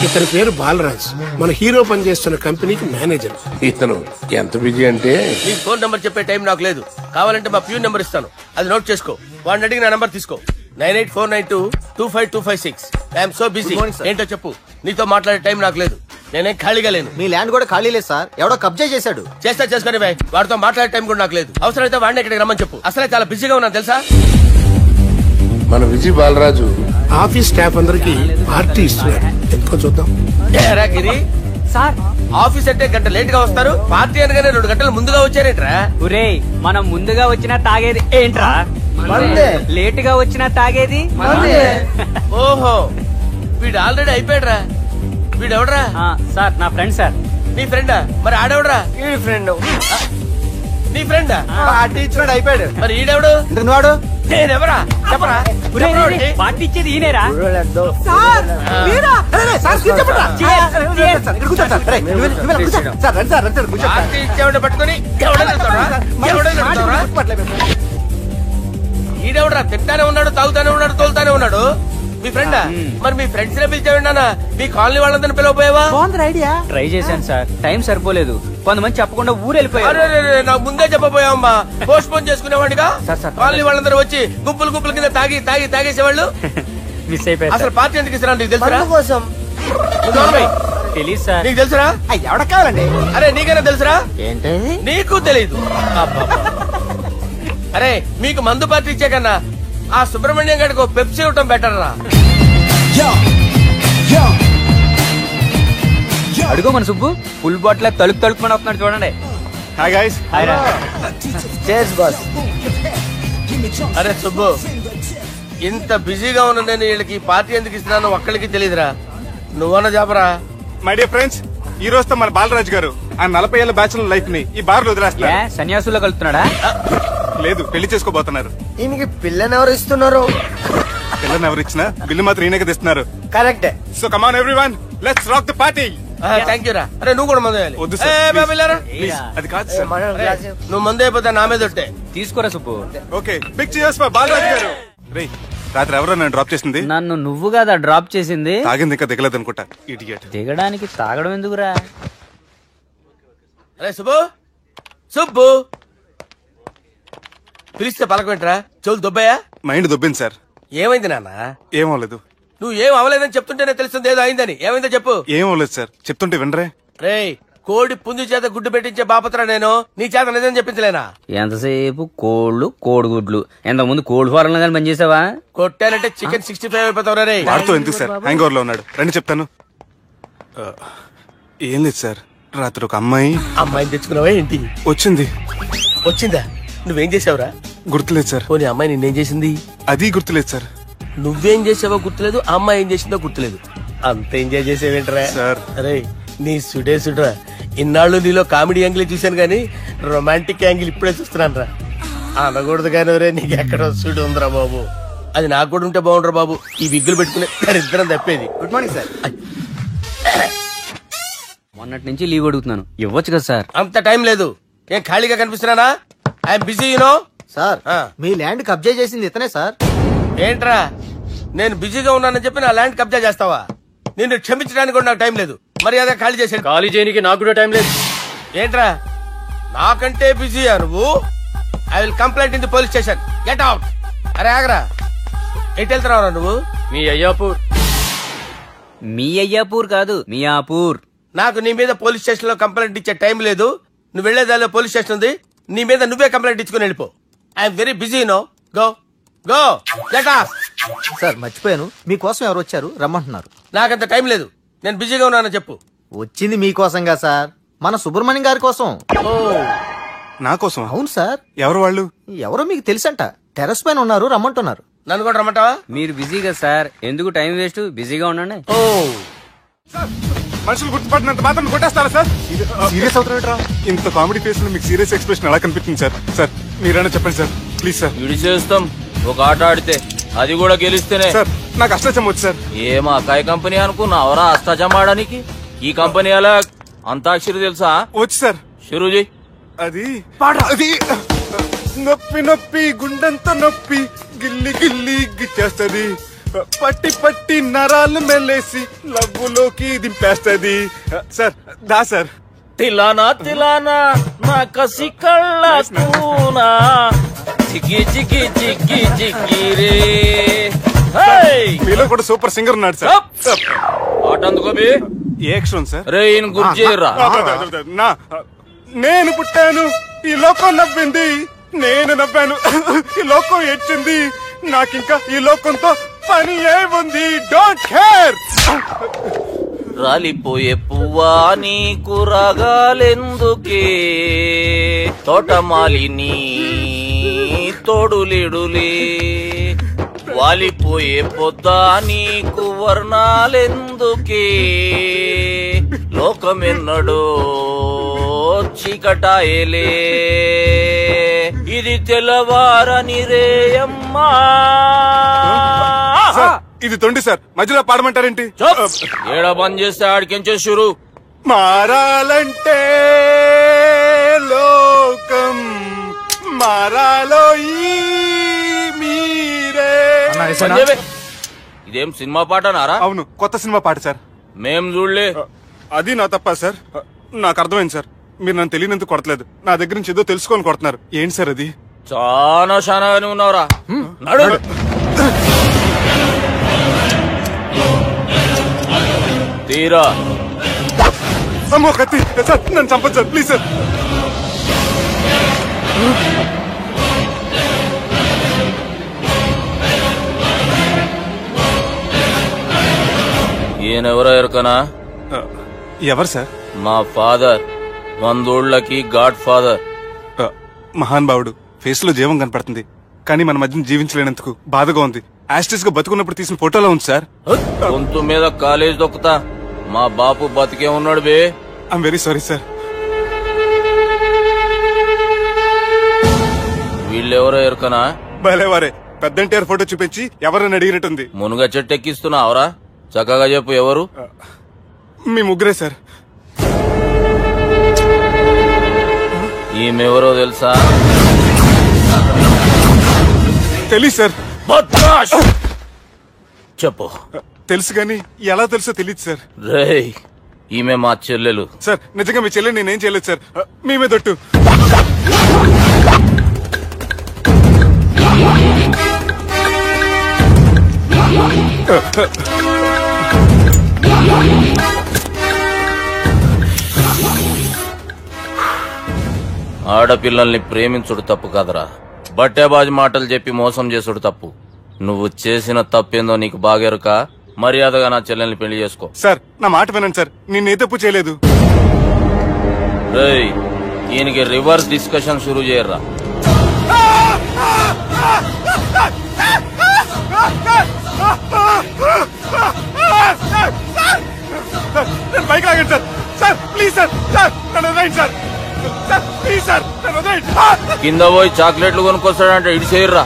ఇతని పేరు బాలరాజ్, మన హీరో పనిచేస్తున్న కంపెనీకి మేనేజర్. ఇతను ఎంత బిజీ అంటే నీ ఫోన్ నంబర్ చెప్పే టైం నాకు లేదు. కావాలంటే మా ప్యూన్ నెంబర్ ఇస్తాను, అది నోట్ చేసుకో. వాడిని అడిగి నా నంబర్ తీసుకో. 9849225256. I'm so busy. ఏంటో చెప్పు. నీతో మాట్లాడే టైం నాకు లేదు, నేనేం ఖాళీగా లేను. మీ ల్యాండ్ కూడా ఖాళీ లేదు సార్, ఎవడో కబ్జా చేశాడు. చేస్తా చేసుకుని వాడితో మాట్లాడే టైం కూడా నాకు లేదు. అవసరమైతే వాడిని ఇక్కడికి రమ్మని చెప్పు. అసలే చాలా బిజీగా ఉన్నాను తెలుసా. మన విజయ్ బాలరాజు ఆఫీస్ స్టాఫ్ అందరికి పార్టీ ఇస్తున్నాడు. ఎందుకో చూద్దాం. గిరి సార్, ఆఫీస్ అంటే గంట లేట్ గా వస్తారు, పార్టీ అనగానే 2 గంటలు ముందుగా వచ్చారేంట్రా? ఒరే, మనం ముందుగా వచ్చినా తాగేది ఏంట్రా? లేట్ గా వచ్చినా తాగేది. ఓహో, వీడు ఆల్రెడీ అయిపోయాడ్రా. వీడెవడరా? సార్ నా ఫ్రెండ్ సార్. నీ ఫ్రెండా? మరి ఆడెవడరా? ఈ ఫ్రెండ్. నీ ఫ్రెండా? పార్టీ ఇచ్చినాడు, అయిపోయాడు. మరి ఈడెవడు? వాడు నేనెవరా చెప్పరా? పార్టీ ఇచ్చేది ఈయనేరా? పార్టీ ఇచ్చేవాడు పట్టుకుని ఈడెవడరా? తింటానే ఉన్నాడు, తాగుతానే ఉన్నాడు, తోలుతానే ఉన్నాడు. మీ ఫ్రెండా? మరి మీ ఫ్రెండ్స్ నే పిలిచేవాడినా? మీ కాలనీ వాళ్ళందరినీ పిలవపోయావా? ఐడియా. ట్రై చేశాను సార్, టైం సరిపోలేదు. కొంతమంది చెప్పకుండా ఊరు వెళ్ళిపోయారు. నాకు ముందే చెప్పపోయావమ్మా, పోస్ట్ పోన్ చేసుకునేవాడిగా. కాలనీ వాళ్ళందరూ వచ్చి గుంపులు గుంపుల కింద తాగి తాగి తాగేసేవాళ్ళు. మిస్ అయిపోయారు. అసలు పార్టీ ఎందుకు ఇస్తున్నా నీకు తెలుసురా? కోసం తెలీదు సార్. నీకు తెలుసురా? ఎవడ కావాలండి? అరే నీకైనా తెలుసురా? ఏంటి నీకు తెలీదు? అరే మీకు మందు పార్టీ ఇచ్చే కన్నా ఆ సుబ్రహ్మణ్యం గారికి పెప్సీ ఇవ్వటం బెటర్ రా. అడుగు మన సుబ్బు, ఫుల్ బాటిల్ తలుపు తలుపుకొని వస్తున్నాడు చూడండి. Hi guys. హాయ్ రా. చేస్ బాస్. అరే సుబ్బు, ఇంత బిజీగా ఉన్న నేను వీళ్ళకి పార్టీ ఎందుకు ఇస్తున్నాను ఒక్కడికి తెలియదురా. నువ్వన్నా చెప్పరా? మై డియర్ ఫ్రెండ్స్, ఈ రోజుతో మన బాలరాజ్ గారు ఆ 40 ఏళ్ల బ్యాచులర్ లైఫ్ ని ఈ బార్ లో వదిలేస్తున్నారు. సన్యాసుల్లో కలుపుతున్నాడా? లేదు, పెళ్లి చేసుకోబోతున్నారు. ఈయనకి పిల్లని ఎవరు ఇస్తున్నారు? పిల్లని ఎవరు ఇచ్చినా బిల్లు మాత్రం ఈయనకి తెస్తున్నారు. కరెక్టే. So come on everyone, let's rock the party. Thank you రా. అరే నువ్వు కూడా మందు వేయాలి. వద్దు సార్, ప్లీజ్. అది కాదు సార్. నువ్వు మందు అయిపోతే నా మీద ఒట్టే. తీసుకోరా Subbu. Okay, big cheers for Balaraj గారు. రేయ్, రాత్రి ఎవరో నన్ను డ్రాప్ చేసింది? నన్ను నువ్వు కదా డ్రాప్ చేసింది. తాగింది ఇంకా దిగలేదు అనుకుంటా. ఇడియట్. దిగడానికి తాగడం ఎందుకురా? అరే సుబ్బు, సుబ్బు పిలిస్తే పలకమేంట్రా? చెవులు దొబ్బాయా? Mind దొబ్బింది sir. ఏమైంది నాన్న? ఏమవలేదు. నువ్వు ఏం అవలేదని చెప్తుంటేనే తెలుస్తుంది ఏదో అయిందని. ఏమైందో చెప్పు. ఏమవలేదు సార్, చెప్తుంటే వినరే. రేయ్, కోడి పుంజు చేత గుడ్డు పెట్టించే బాపత్రా నేను. నీ చేత నిజం చెప్పించలేనా? ఎంతసేపు కోళ్లు కోడిగుడ్లు. ఎంతకుముందు కోడి ఫారంలో కానీ పనిచేసావా? కొట్టానంటే చికెన్ 65 అయిపోతావు రే. వాడుతూ ఎందుకు సార్, హ్యాంగ్ ఓవర్ లో ఉన్నాడు. రండి చెప్తాను. ఏం లేదు సార్, రాత్రి ఒక అమ్మాయిని తెచ్చుకున్నావా ఏంటి? వచ్చింది. వచ్చిందా? నువ్వేం చేసావురా? గుర్తులేదు సార్. పోనీ అమ్మాయి నిన్నేం చేసింది? అది గుర్తులేదు సార్. నువ్వేం చేసావో గుర్తులేదు, ఆ అమ్మాయి ఏం చేసిందో గుర్తులేదు. అంత ఎంజాయ్ చేసేవేంట్రా సార్? అరే నీ సుడే సుడ్రా. ఇన్నాళ్ళు నీలో కామెడీ యాంగిల్ చూశాను గానీ రొమాంటిక్ యాంగిల్ ఇప్పుడే చూస్తున్నాను రా. అనకూడదు కానీ రే, నీకు ఎక్కడో సుడు ఉందిరా బాబు. అది నాకు కూడా ఉంటే బాగుండ్రా బాబు. ఈ విగ్గులు పెట్టుకునే ఇద్దరం తప్పేది. Good morning sir. మొన్నటి నుంచి లీవ్ అడుగుతున్నాను, ఇవ్వచ్చు కదా సార్? అంత టైం లేదు. నేను ఖాళీగా కనిపిస్తున్నానా? I'm busy you know. సార్, మీ ల్యాండ్ కబ్జా చేసింది ఇతనే సార్. ఏంట్రా, నేను బిజీగా ఉన్నానని చెప్పి నా ల్యాండ్ కబ్జా చేస్తావా? నిన్ను క్షమించడానికి కూడా నాకు టైం లేదు. మర్యాద ఖాళీ చేసాడు. ఖాళీ చేయడానికి నాకు కూడా టైం లేదు. ఏంట్రా, నాకంటే బిజీయా నువ్వు? I will complaint in the police station. Get out. అరే ఆగరా, ఎటు వెళ్తున్నావురా నువ్వు? మీ అయ్యాపూర్. మీ అయ్యాపూర్ కాదు, మియాపూర్. నాకు నీ మీద పోలీస్ స్టేషన్ లో కంప్లైంట్ ఇచ్చే టైం లేదు. నువ్వు వెళ్లేదాలో పోలీస్ స్టేషన్ ఉంది. నీ మీద నువ్వే కంప్లైంట్ ఇచ్చుకుని వెళ్ళిపో. I'm very busy no. Go go get off. Sir మర్చిపోయాను, మీకోసం ఎవరు వచ్చారు, రమ్మంటున్నారు. నాకంత టైం లేదు, నేను బిజీగా ఉన్నానని చెప్పు. వచ్చింది మీకోసంగా సార్, మన సుబ్రహ్మణ్యం గారి కోసం. ఓ, నా కోసం? అవును సార్. ఎవరు వాళ్ళు? ఎవరో మీకు తెలుసంట, టెర్రస్ పైన ఉన్నారు, రమ్మంటున్నారు. నన్ను కూడా రమ్మంటావా? మీరు బిజీగా సార్, ఎందుకు టైం వేస్ట్, బిజీగా ఉండండి. ఓ, మనుషులు గుర్తుపట్టినంత మాత్రం కొట్టేస్తారా సార్? సీరియస్ అవుతారా? ఇంత కామెడీ ఫేస్ లో మీకు సీరియస్ ఎక్స్ప్రెషన్ ఎలా కనిపిస్తుంది సార్? సార్ మీరైనా చెప్పండి సార్, ప్లీజ్ సార్. విడి చేస్తాం. ఒక ఆట ఆడితే అది కూడా గెలిస్తేనే. సార్ నాకు అష్టాచం వచ్చు సార్. ఏం అకాయ కంపెనీ అనుకున్నావరా అష్టాచం ఆడడానికి? ఈ కంపెనీ అలా అంతాక్షరి తెలుసా? వచ్చు సార్. షురూ చేయి. అది నొప్పి నొప్పి గుండెంత నొప్పి గిల్లి గిల్లి గిచ్చేస్తది పట్టి పట్టి నరాలు మెల్లేసి లవ్వులోకి దింపేస్తది సార్ దా సార్ తిలానా తిలానా నా కసి కళ్ళ కూనా జిగి జిగి జిగి జిగి రే మీలో కూడా సూపర్ సింగర్ ఉన్నాడు సార్. ఆటందుకోబి ఏ అక్షరం సార్? రే ఈయన గుర్జేయరా. నా నేను పుట్టాను ఈ లోకం నవ్వింది, నేను నవ్వాను ఈ లోకం ఏడ్చింది, నాకింకా ఈ లోకంతో పని ఏముంది, డోంట్ కేర్. రాలిపోయే పువ్వా నీకు రాగాలెందుకే, తోటమాలిని తోడులిడులే, వాలిపోయే పొద్దా నీకు వర్ణాలెందుకే, లోకమెన్నడో చీకటాయలే, ఇది తెల్లవారని రేయమ్మా. ఇది తొండి సార్, మధ్యలో పాడమంటారేంటి? ఏడా బంద్ చేస్తే ఆడికెంచే షురు. మారాలంటే లోకం మారాలో ఈ మీరే. ఇదేం సినిమా పాట నారా? అవును, కొత్త సినిమా పాట సార్. మేం చూడలే. అది నా తప్ప సార్. నాకు అర్థమైంది సార్, మీరు నన్ను తెలియనందుకు కొడతలేదు, నా దగ్గర నుంచి ఏదో తెలుసుకొని కొడుతున్నారు. ఏంటి సార్ అది? చాలా శానాగానే ఉన్నావురా. నడు. తీరా. అమ్మో కత్తి సార్, నన్ను చంపదు సార్, ప్లీజ్ సార్. ఈయనెవరో ఎరకనా? ఎవరు సార్? మా ఫాదర్, 100 ఊళ్ళకి గాడ్ ఫాదర్. మహాన్ భావుడు, ఫేస్ లో జీవం కనపడుతుంది, కానీ మన మధ్యన జీవించలేనందుకు బాధగా ఉంది. యాస్టిస్ గా బతుకున్నప్పుడు తీసిన ఫోటోలో ఉంది సార్. గొంతు మీద కాలేజ్ దొక్కుతా. మా బాపు బతికే ఉన్నాడు బే. I'm very sorry sir. వీళ్ళెవరో ఎరకనా? భలేవారే, పెద్ద ఎన్టీఆర్ ఫోటో చూపించి ఎవరని అడిగినట్టుంది. మునుగ చెట్టు ఎక్కిస్తున్నావురా? చక్కగా చెప్పు ఎవరు? మీ ముగ్గురే సార్. ఈమెవరో తెలుసా? తెలీదు సార్. చెప్పు. తెలుసు కానీ ఎలా తెలుసో తెలియదు సార్. రేయ్, ఈమె మా చెల్లెలు. సార్ నిజంగా మీ చెల్లెని నేనేం చేయలేదు సార్, మీ మీద ఒట్టు. ఆడపిల్లల్ని ప్రేమించుడు తప్పు కాదరా, బట్టేబాజు మాటలు చెప్పి మోసం చేసుడు తప్పు. నువ్వు చేసిన తప్పేందో నీకు బాగెరుక. మర్యాదగా నా చెల్లెల్ని పెళ్లి చేసుకో. సార్ నా మాట వినండి సార్, నేనే తప్పు చేయలేదు. రేయ్, ఈయనకి రివర్స్ డిస్కషన్ షురూ చేయర్రా. బైక్ లాగండి sir. Sir please sir, sir నన్ను వదిలేయండి సార్. సార్ ప్లీజ్ సార్ నన్ను వదిలేయండి. కింద పోయి చాక్లెట్లు కొనుక్కొస్తాడంటే ఇడి చేయర్రా.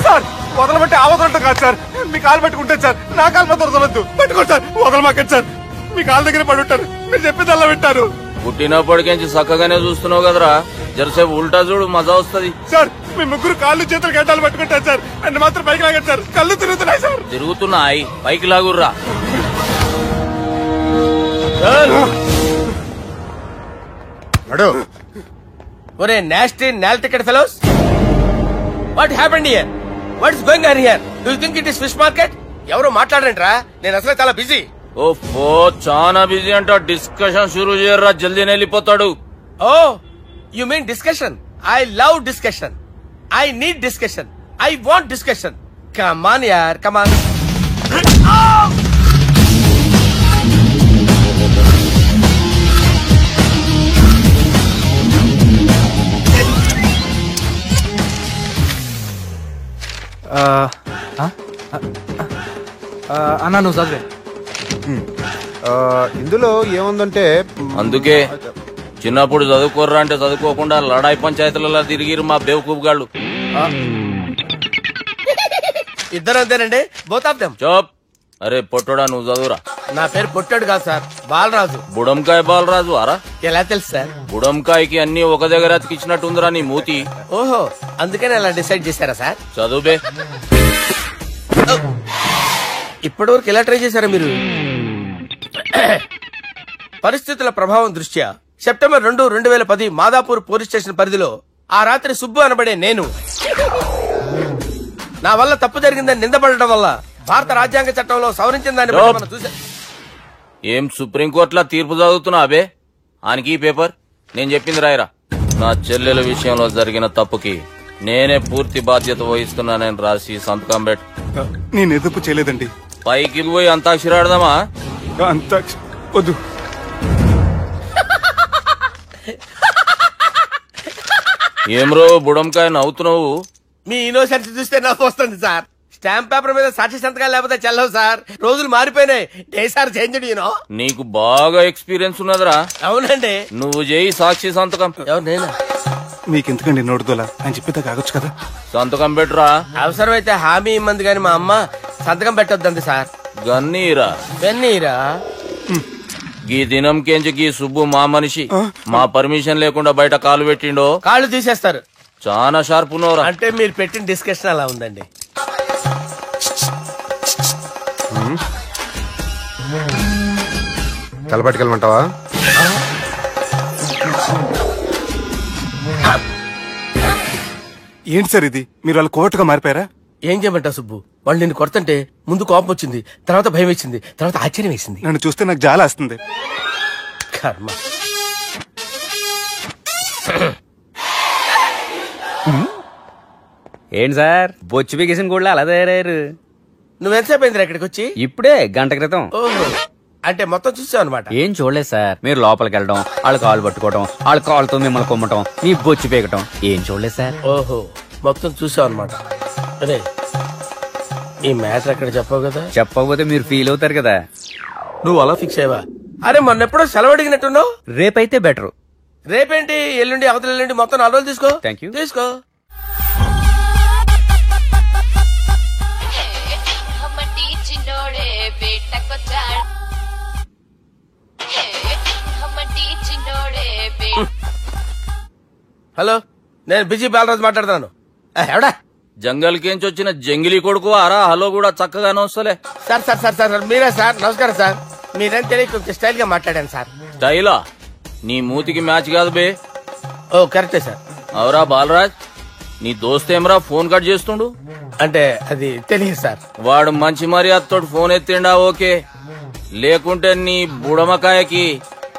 సార్ వదలబట్టి ఆ వదలటం కాదు సార్, మీ కాలు పట్టుకుంటే సార్, నా కాలు మాత్రం వదలొద్దు. పట్టుకోండి సార్, వదలమాకండి సార్. మీ కాలు దగ్గర పడి ఉంటారు, మీరు చెప్పేదల్లా వింటారు. పుట్టినప్పటికేంచి చక్కగానే చూస్తున్నావు కదరా, జరసేపు ఉల్టా చూడు, మజా వస్తుంది. సార్ మీ ముగ్గురు కాళ్ళు చేతులు గడ్డాలు పట్టుకుంటారు సార్, నన్ను మాత్రం పైకి లాగండి సార్, కళ్ళు తిరుగుతున్నాయి సార్. తిరుగుతున్నాయి, పైకి లాగుర్రా. ఒరే nasty null ticket fellows, what happened here? What is going on here? Do you think it is fish market? ఎవరు మాట్లాడంట్రా, నేను అసలే చాలా బిజీ. ఓఫో, చాలా బిజీ అంట. డిస్కషన్ షురూ చేయర్రా, జల్దీ వెళ్ళిపోతాడు. Oh you mean discussion? I love discussion. I need discussion. I want discussion. Come on యార్, కమ్ ఆన్. అన్నా నువ్వు చదివే. ఇందులో ఏముందంటే అందుకే చిన్నప్పుడు చదువుకోర్రా అంటే చదువుకోకుండా లడాయి పంచాయతీలలో తిరిగిరు మా బేవకూపు గాళ్ళు. ఇద్దరు అంతేనండి, బోత్ ఆఫ్ దెమ్. చోప్. అరే పొట్టోడా, నువ్వు చదువురా. నా పేరు పొట్టాడు కాదు సార్, బాలరాజు. బుడంకాయ బాలరాజు అరా? ఎలా తెలుసు సార్? బుడంకాయకి అన్ని ఒక దగ్గర అతికిచ్చినట్టుందిరా నీ మూతి. ఓహో, అందుకని అలా డిసైడ్ చేశారా సార్? చదువుబే. ఇప్పటి వరకు ఎలా ట్రై చేశారా మీరు? పరిస్థితుల ప్రభావం దృష్ట్యా సెప్టెంబర్ 2, 2010 మాదాపూర్ పోలీస్ స్టేషన్ పరిధిలో ఆ రాత్రి సుబ్బు అనబడే నేను నా వల్ల తప్పు జరిగిందని నిందపడటం వల్ల భారత రాజ్యాంగ చట్టంలో సవరించిన దాన్ని బట్టి మనం చూసా. ఏం సుప్రీంకోర్టులో తీర్పు చదువుతున్నా అబే? ఆనికి ఈ పేపర్ నేను చెప్పింది రాయరా. నా చెల్లెల విషయంలో జరిగిన తప్పుకి నేనే పూర్తి బాధ్యత వహిస్తున్నానని రాసి సంతకం పెట్టు. నేను ఎదుపు చేయలేదండి. పైకి పోయి అంతాక్షరి ఆడదామా? అంత వద్దు. ఏమ్రో బుడంకాయ నవ్వుతున్నావు? మీ ఇన్నోసెన్స్ చూస్తే నవ్వు వస్తుంది సార్. స్టాంప్ పేపర్ మీద సాక్షి సంతకాలు లేకపోతే చెల్లవు సార్. రోజులు మారిపోయినాయి. Day sir change you know. నీకు బాగా ఎక్స్పీరియన్స్ ఉన్నదిరా. అవునండి. నువ్వు చేయి సాక్షి సంతకం. ఎవరు నేనా? మీకెందుకండి నోడుదోలా అని చెప్పేదా కాగొచ్చు కదా. సంతకం పెట్టురా. అవసరమైతే హామీ ఇమ్మంది కానీ మా అమ్మ సంతకం పెట్టొద్దండి సార్. గన్నీరా వెన్నీరా? గీ దినం కేంచి గీ సుబ్బు మా మనిషి. మా పర్మిషన్ లేకుండా బయట కాలు పెట్టిండో కాళ్ళు తీసేస్తారు. చాలా షార్ప్ ఉన్నవరా. అంటే మీరు పెట్టిన డిస్కషన్ అలా ఉందండి. తలపట్టుకెళ్ళమంటావా? ఏంటి సార్ ఇది? మీరు వాళ్ళ కోర్టుగా మారిపోయారా? ఏం చేయమంటావు సుబ్బు? వాళ్ళు నిన్ను కొడుతుంటే ముందు కోపం వచ్చింది, తర్వాత భయం వేసింది, తర్వాత ఆశ్చర్యం వేసింది. నన్ను చూస్తే నాకు జాలి వస్తుంది. కర్మ. ఏంటి సార్ బొచ్చు బిగేసిన కూడా అలా తయారయ్యారు? నువ్వెంతసేపు అయిందిరా ఇక్కడికి వచ్చి? ఇప్పుడే గంట క్రితం. ఓహో, అంటే మొత్తం చూసావు అనమాట. ఏం చూడలేదు సార్. మీరు లోపలికి వెళ్ళడం, వాళ్ళ కాలు పట్టుకోవడం, వాళ్ళ కాళ్ళతో మిమ్మల్ని కొమ్మటం, మీ బొచ్చు పీకటం ఏం చూడలేదు సార్. ఓహో, మొత్తం చూసావు అనమాట. అరే, ఈ మ్యాటర్ అక్కడ చెప్పావు కదా. చెప్పకపోతే మీరు ఫీల్ అవుతారు కదా. నువ్వు అలా ఫిక్స్ అయ్యవా? అరే, మొన్నెప్పుడో సెలవు అడిగినట్టున్నావు. రేపైతే బెటర్. రేపేంటి, ఎల్లుండి, అవతల ఎల్లుండి, మొత్తం 4 రోజులు తీసుకో. Thank you. తీసుకో. హలో, నేను బిజీ బాలరాజు మాట్లాడుతున్నాను. ఎవడా? జంగల్ కేంచి వచ్చిన జంగిలీ కొడుకు అరా. హలో కూడా చక్కగానే వస్తలే. సార్ సార్ సార్ సార్ మీరే సార్? నమస్కారం సార్. మీరేం తెలియక కొంచెం స్టైల్ గా మాట్లాడాను సార్. స్టైలా? నీ మూతికి మ్యాచ్ కాదు బే. ఓ కరెక్టే సార్. అవరా బాలరాజ్, నీ దోస్తేమరా ఫోన్ కట్ చేస్తుండు? అంటే అది తెలియదు సార్. వాడు మంచి మర్యాదతో ఫోన్ ఎత్తిండా ఓకే, లేకుంటే నీ బుడమకాయకి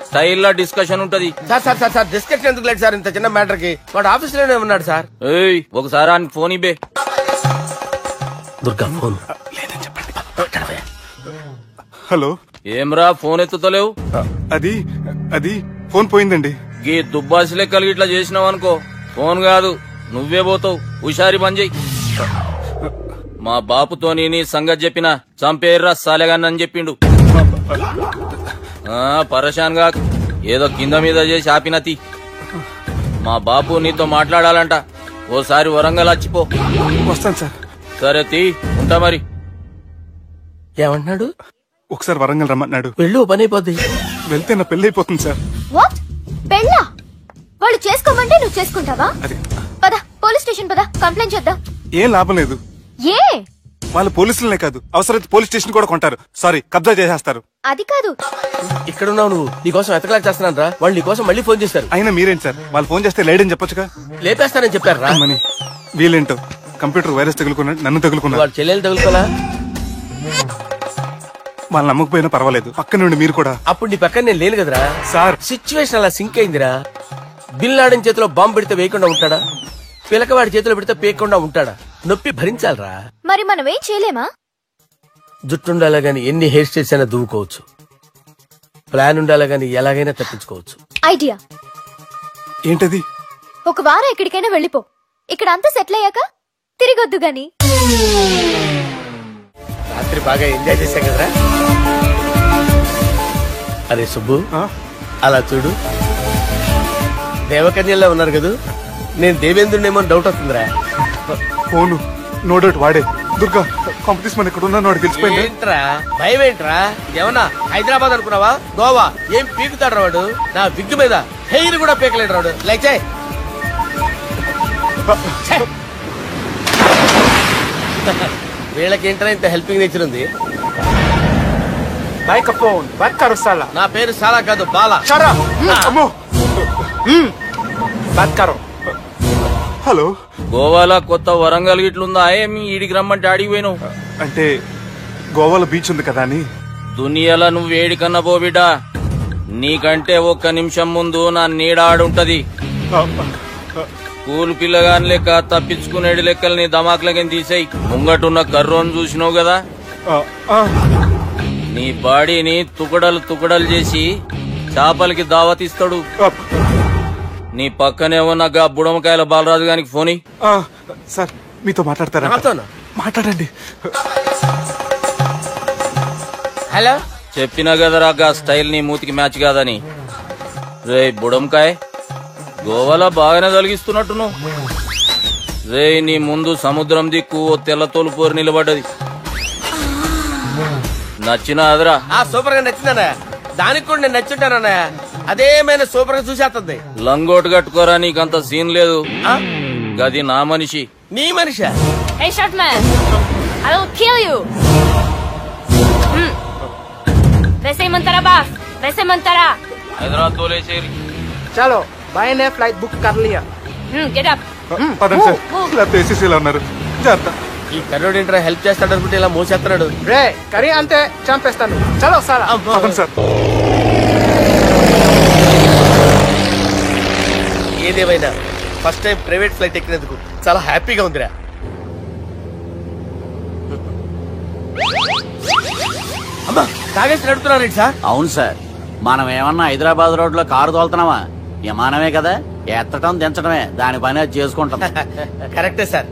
స్టైల్లో డిస్కషన్ ఉంటది. Sir sir sir sir discussion ఎందుకు లేదు సార్? ఇంత చిన్న మ్యాటర్ కి వాడు ఆఫీస్ లోనే ఉన్నాడు సార్. ఏయ్, ఒకసారి ఆయనకి ఫోన్ ఇబ్బే. దుర్గా ఫోన్. హలో. ఏమ్రా ఫోన్ ఎత్తుతలేవు? అది అది ఫోన్ పోయిందండి. గీ దుబ్బాసి లెక్కలు ఇట్లా చేసినావు అనుకో, ఫోన్ కాదు నువ్వే పోతావు. హుషారి పని చెయ్యి. మా బాపుతో నీ సంగతి చెప్పినా చంపేర్రా సాలెగాన్ని చెప్పిండు. పరేషాన్ గా ఏదో కింద మీద చేసి ఆపినతి. మా బాపు నీతో మాట్లాడాలంట. ఓసారి వరంగల్ వచ్చిపో. వస్తాను సార్. సరే తీ, ఉంటా మరి. ఏమంటున్నాడు? ఒకసారి వరంగల్ రమ్మన్నాడు. వెళ్ళు, పని అయిపోద్ది. వెళ్తే నా పెళ్లి అయిపోతుంది సార్. వాట్? పెళ్ళా? వాళ్ళు చేసుకోమంటే నువ్వు చేసుకుంటావా? అది పద, పోలీస్ స్టేషన్ పద, కంప్లైంట్ చేద్దాం. ఏం లాభం లేదు. ఏ? వాళ్ళు పోలీసులనే కాదు, అవసరమైతే పోలీస్ స్టేషన్ కూడా కొంటారు. సారీ, కబ్జా చేసేస్తారు. అది కాదు. ఇక్కడున్నావు నువ్వు, నీకోసం ఎతకలేక చేస్తున్నాను రా. వాళ్ళు నీకోసం మళ్ళీ ఫోన్ చేస్తారు. అయినా మీరేంటి సార్, వాళ్ళు ఫోన్ చేస్తే లేడని చెప్పొచ్చుగా. లేపేస్తానని చెప్పారు రా. మని వీళ్ళేంటో కంప్యూటర్ వైరస్ తగులుకున్నాడు, నన్ను తగులుకున్నాడు. వాళ్ళ చెల్లెలు తగులుకోలా? వాళ్ళు నమ్మకపోయినా పర్వాలేదు, పక్క నుండి మీరు కూడా. అప్పుడు నీ పక్కన నేను లేను కదరా సార్. సిచ్యువేషన్ అలా సింక్ అయిందిరా. బిల్ లాడెన్ చేతిలో బాంబు పెడితే వేయకుండా ఉంటాడా? పిలకవాడి చేతిలో పెడితే పేయకుండా ఉంటాడా? నొప్పి భరించాలరా. మరి మనం ఏం చేయలేమా? జుట్టుండాలా గాని ఎన్ని హెయిర్ స్టైల్స్ అయినా దువ్వుకోవచ్చు. ప్లాన్ ఉండాలా గాని ఎలాగైనా తప్పించుకోవచ్చు. ఐడియా ఏంటది? ఒక వారం ఎక్కడికైనా వెళ్ళిపో. ఇక్కడ అంతా సెటిల్ అయ్యాక తిరిగొద్దు గాని. రాత్రి బాగా ఎంజాయ్ చేశాం కదరా. అరే సుబ్బు, అలా చూడు, దేవకన్యల్లో ఉన్నారు కదూ. నేను దేవేంద్రునేమో డౌట్ వస్తుందిరా. ఫోను నో డౌట్ వాడే. దుర్గా కాంపిటీషన్ మన ఇక్కడ ఉన్నాను వాడు తెలిసిపోయింది. ఏంట్రా భయం ఏంట్రా? ఏమన్నా హైదరాబాద్ అనుకున్నావా? గోవా ఏం పీకుతాడు వాడు? నా విగ్గు మీద హెయిర్ కూడా పీకలేడు వాడు. లైక్ చేయి. వీళ్ళకి ఏంట్రా ఇంత హెల్పింగ్ నేచర్ ఉంది? నా పేరు సాలా కాదు, బాలా. అమ్మో. హలో, గోవాలో కొత్త వరంగల్ గిట్లుందా? ఏమి ఈడికి రమ్మంటే అడిగి పోయినావు? అంటే గోవాలో బీచ్ ఉంది కదా అని. దునియాలో నువ్వు వేడికన్నా పో బిడ్డా. నీకంటే ఒక్క నిమిషం ముందు నా నీడ ఆడుంటది. స్కూల్ పిల్లగాని లెక్క తప్పించుకునేడు లెక్కలు నీ దమాకులకి తీసేయి. ముంగటున్న కర్రోని చూసినావు కదా, నీ బాడీని తుకడలు తుకడలు చేసి చేపలకి దావతిస్తాడు. నీ పక్కనే ఉన్న గా బుడమకాయల బాలరాజు గారికి ఫోన్. సార్ మీతో మాట్లాడతారా? మాట్లాడండి. హలో, చెప్పినా కదరా గా స్టైల్ నీ మూతికి మ్యాచ్ కాదని. రే బుడంకాయ్, గోవాలో బాగానే తొలగిస్తున్నట్టు నువ్వు. రే నీ ముందు సముద్రం దిక్కు ఓ తెల్ల తోలుపోరు నిలబడ్డది. నచ్చినా అదరా? సూపర్ గా నచ్చిందన్నా. దానికి కూడా నేను నచ్చుంటానన్నా. అదేమైనా సూపర్ గా చూసేస్తుంది. లంగోటు కట్టుకోరా, నీకంత సీన్ లేదు. గది నా మనిషి. నీ Manisha? Hey, short man! I will kill you! वैसे ही मंतरा बास, वैसे मंतरा. హైదరాబాద్ తోలేసేరి. చలో బాయ్ నే ఫ్లైట్ బుక్ కర్ లియా. Get up! పదండి సార్, లేకపోతే ఏసీసీలో ఉన్నారు. జాగ్రత్త. ఈ కర్రోడు ఏంట్రా హెల్ప్ చేస్తాడు అనుకుంటే ఇలా మోసేస్తున్నాడు. రే కరీ అంతే చంపేస్తాను. చలో సార్. పదండి సార్. ఏదేమైనా ఫస్ట్ టైం ప్రైవేట్ ఫ్లైట్ ఎక్కినందుకు చాలా హ్యాపీగా ఉందిరా. అమ్మా తాగేసి నడుపుతున్నారండి సార్? అవును సార్, మనం ఏమన్నా హైదరాబాద్ రోడ్ లో కారు తోలుతున్నావా? విమానమే కదా, ఎత్తటం దించడమే దాని పని అది చేసుకుంటాం. కరెక్టే సార్.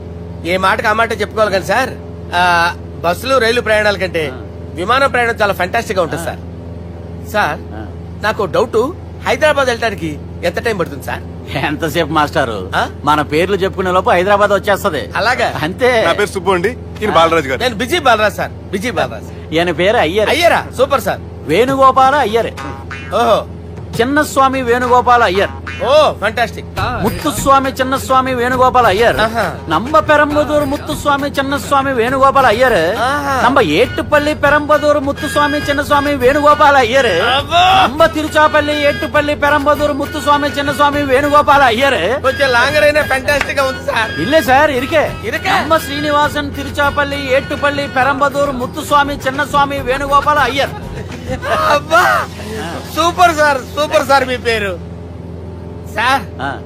ఏ మాటకు ఆ మాట చెప్పుకోవాలి కానీ సార్, బస్సులు రైలు ప్రయాణాల కంటే విమానం ప్రయాణం చాలా ఫెంటాస్టిక్ గా ఉంటుంది సార్. సార్ నాకు డౌట్, హైదరాబాద్ వెళ్ళడానికి ఎంత టైం పడుతుంది సార్? ఎంతసేపు మాస్టారు, మన పేర్లు చెప్పుకునే లోపు హైదరాబాద్ వచ్చేస్తది. అలాగా? అంతే. నా పేరు సుబ్బు అండి, ఈయన బాలరాజు గారు. నేను busy Balraj sir. Busy Balraj. ఈయన పేరు అయ్యర్. అయ్యరా? Super sir. వేణుగోపాల అయ్యర్. ఓహో. చిన్నస్వామి వేణుగోపాల అయ్యర్. Oh fantastic. ముత్తుస్వామి చిన్నస్వామి వేణుగోపాల అయ్యర్. నంబ పెరంబదూరు ముత్తుస్వామి చిన్నస్వామి వేణుగోపాల అయ్యర్. నంబ ఏట్టుపల్లి పెరంబదూరు ముత్తుస్వామి చిన్నస్వామి వేణుగోపాల అయ్యర్. నంబ తిరుచాపల్లి ఏట్టుపల్లి పెరంబదూరు ముత్తుస్వామి చిన్నస్వామి వేణుగోపాల అయ్యర్. కొంచెం లాంగర్ అయినా ఫంటాస్టిక్ గా ఉంది సార్. ఇల్లే సార్, ఇరికే. ఇరికే. నంబ శ్రీనివాసన్ తిరుచాపల్లి ఏట్టుపల్లి పెరంబదూరు ముత్తుస్వామి చిన్నస్వామి వేణుగోపాల అయ్యర్. అబ్బా సూపర్ సార్, సూపర్ సార్. మీ పేరు సార్,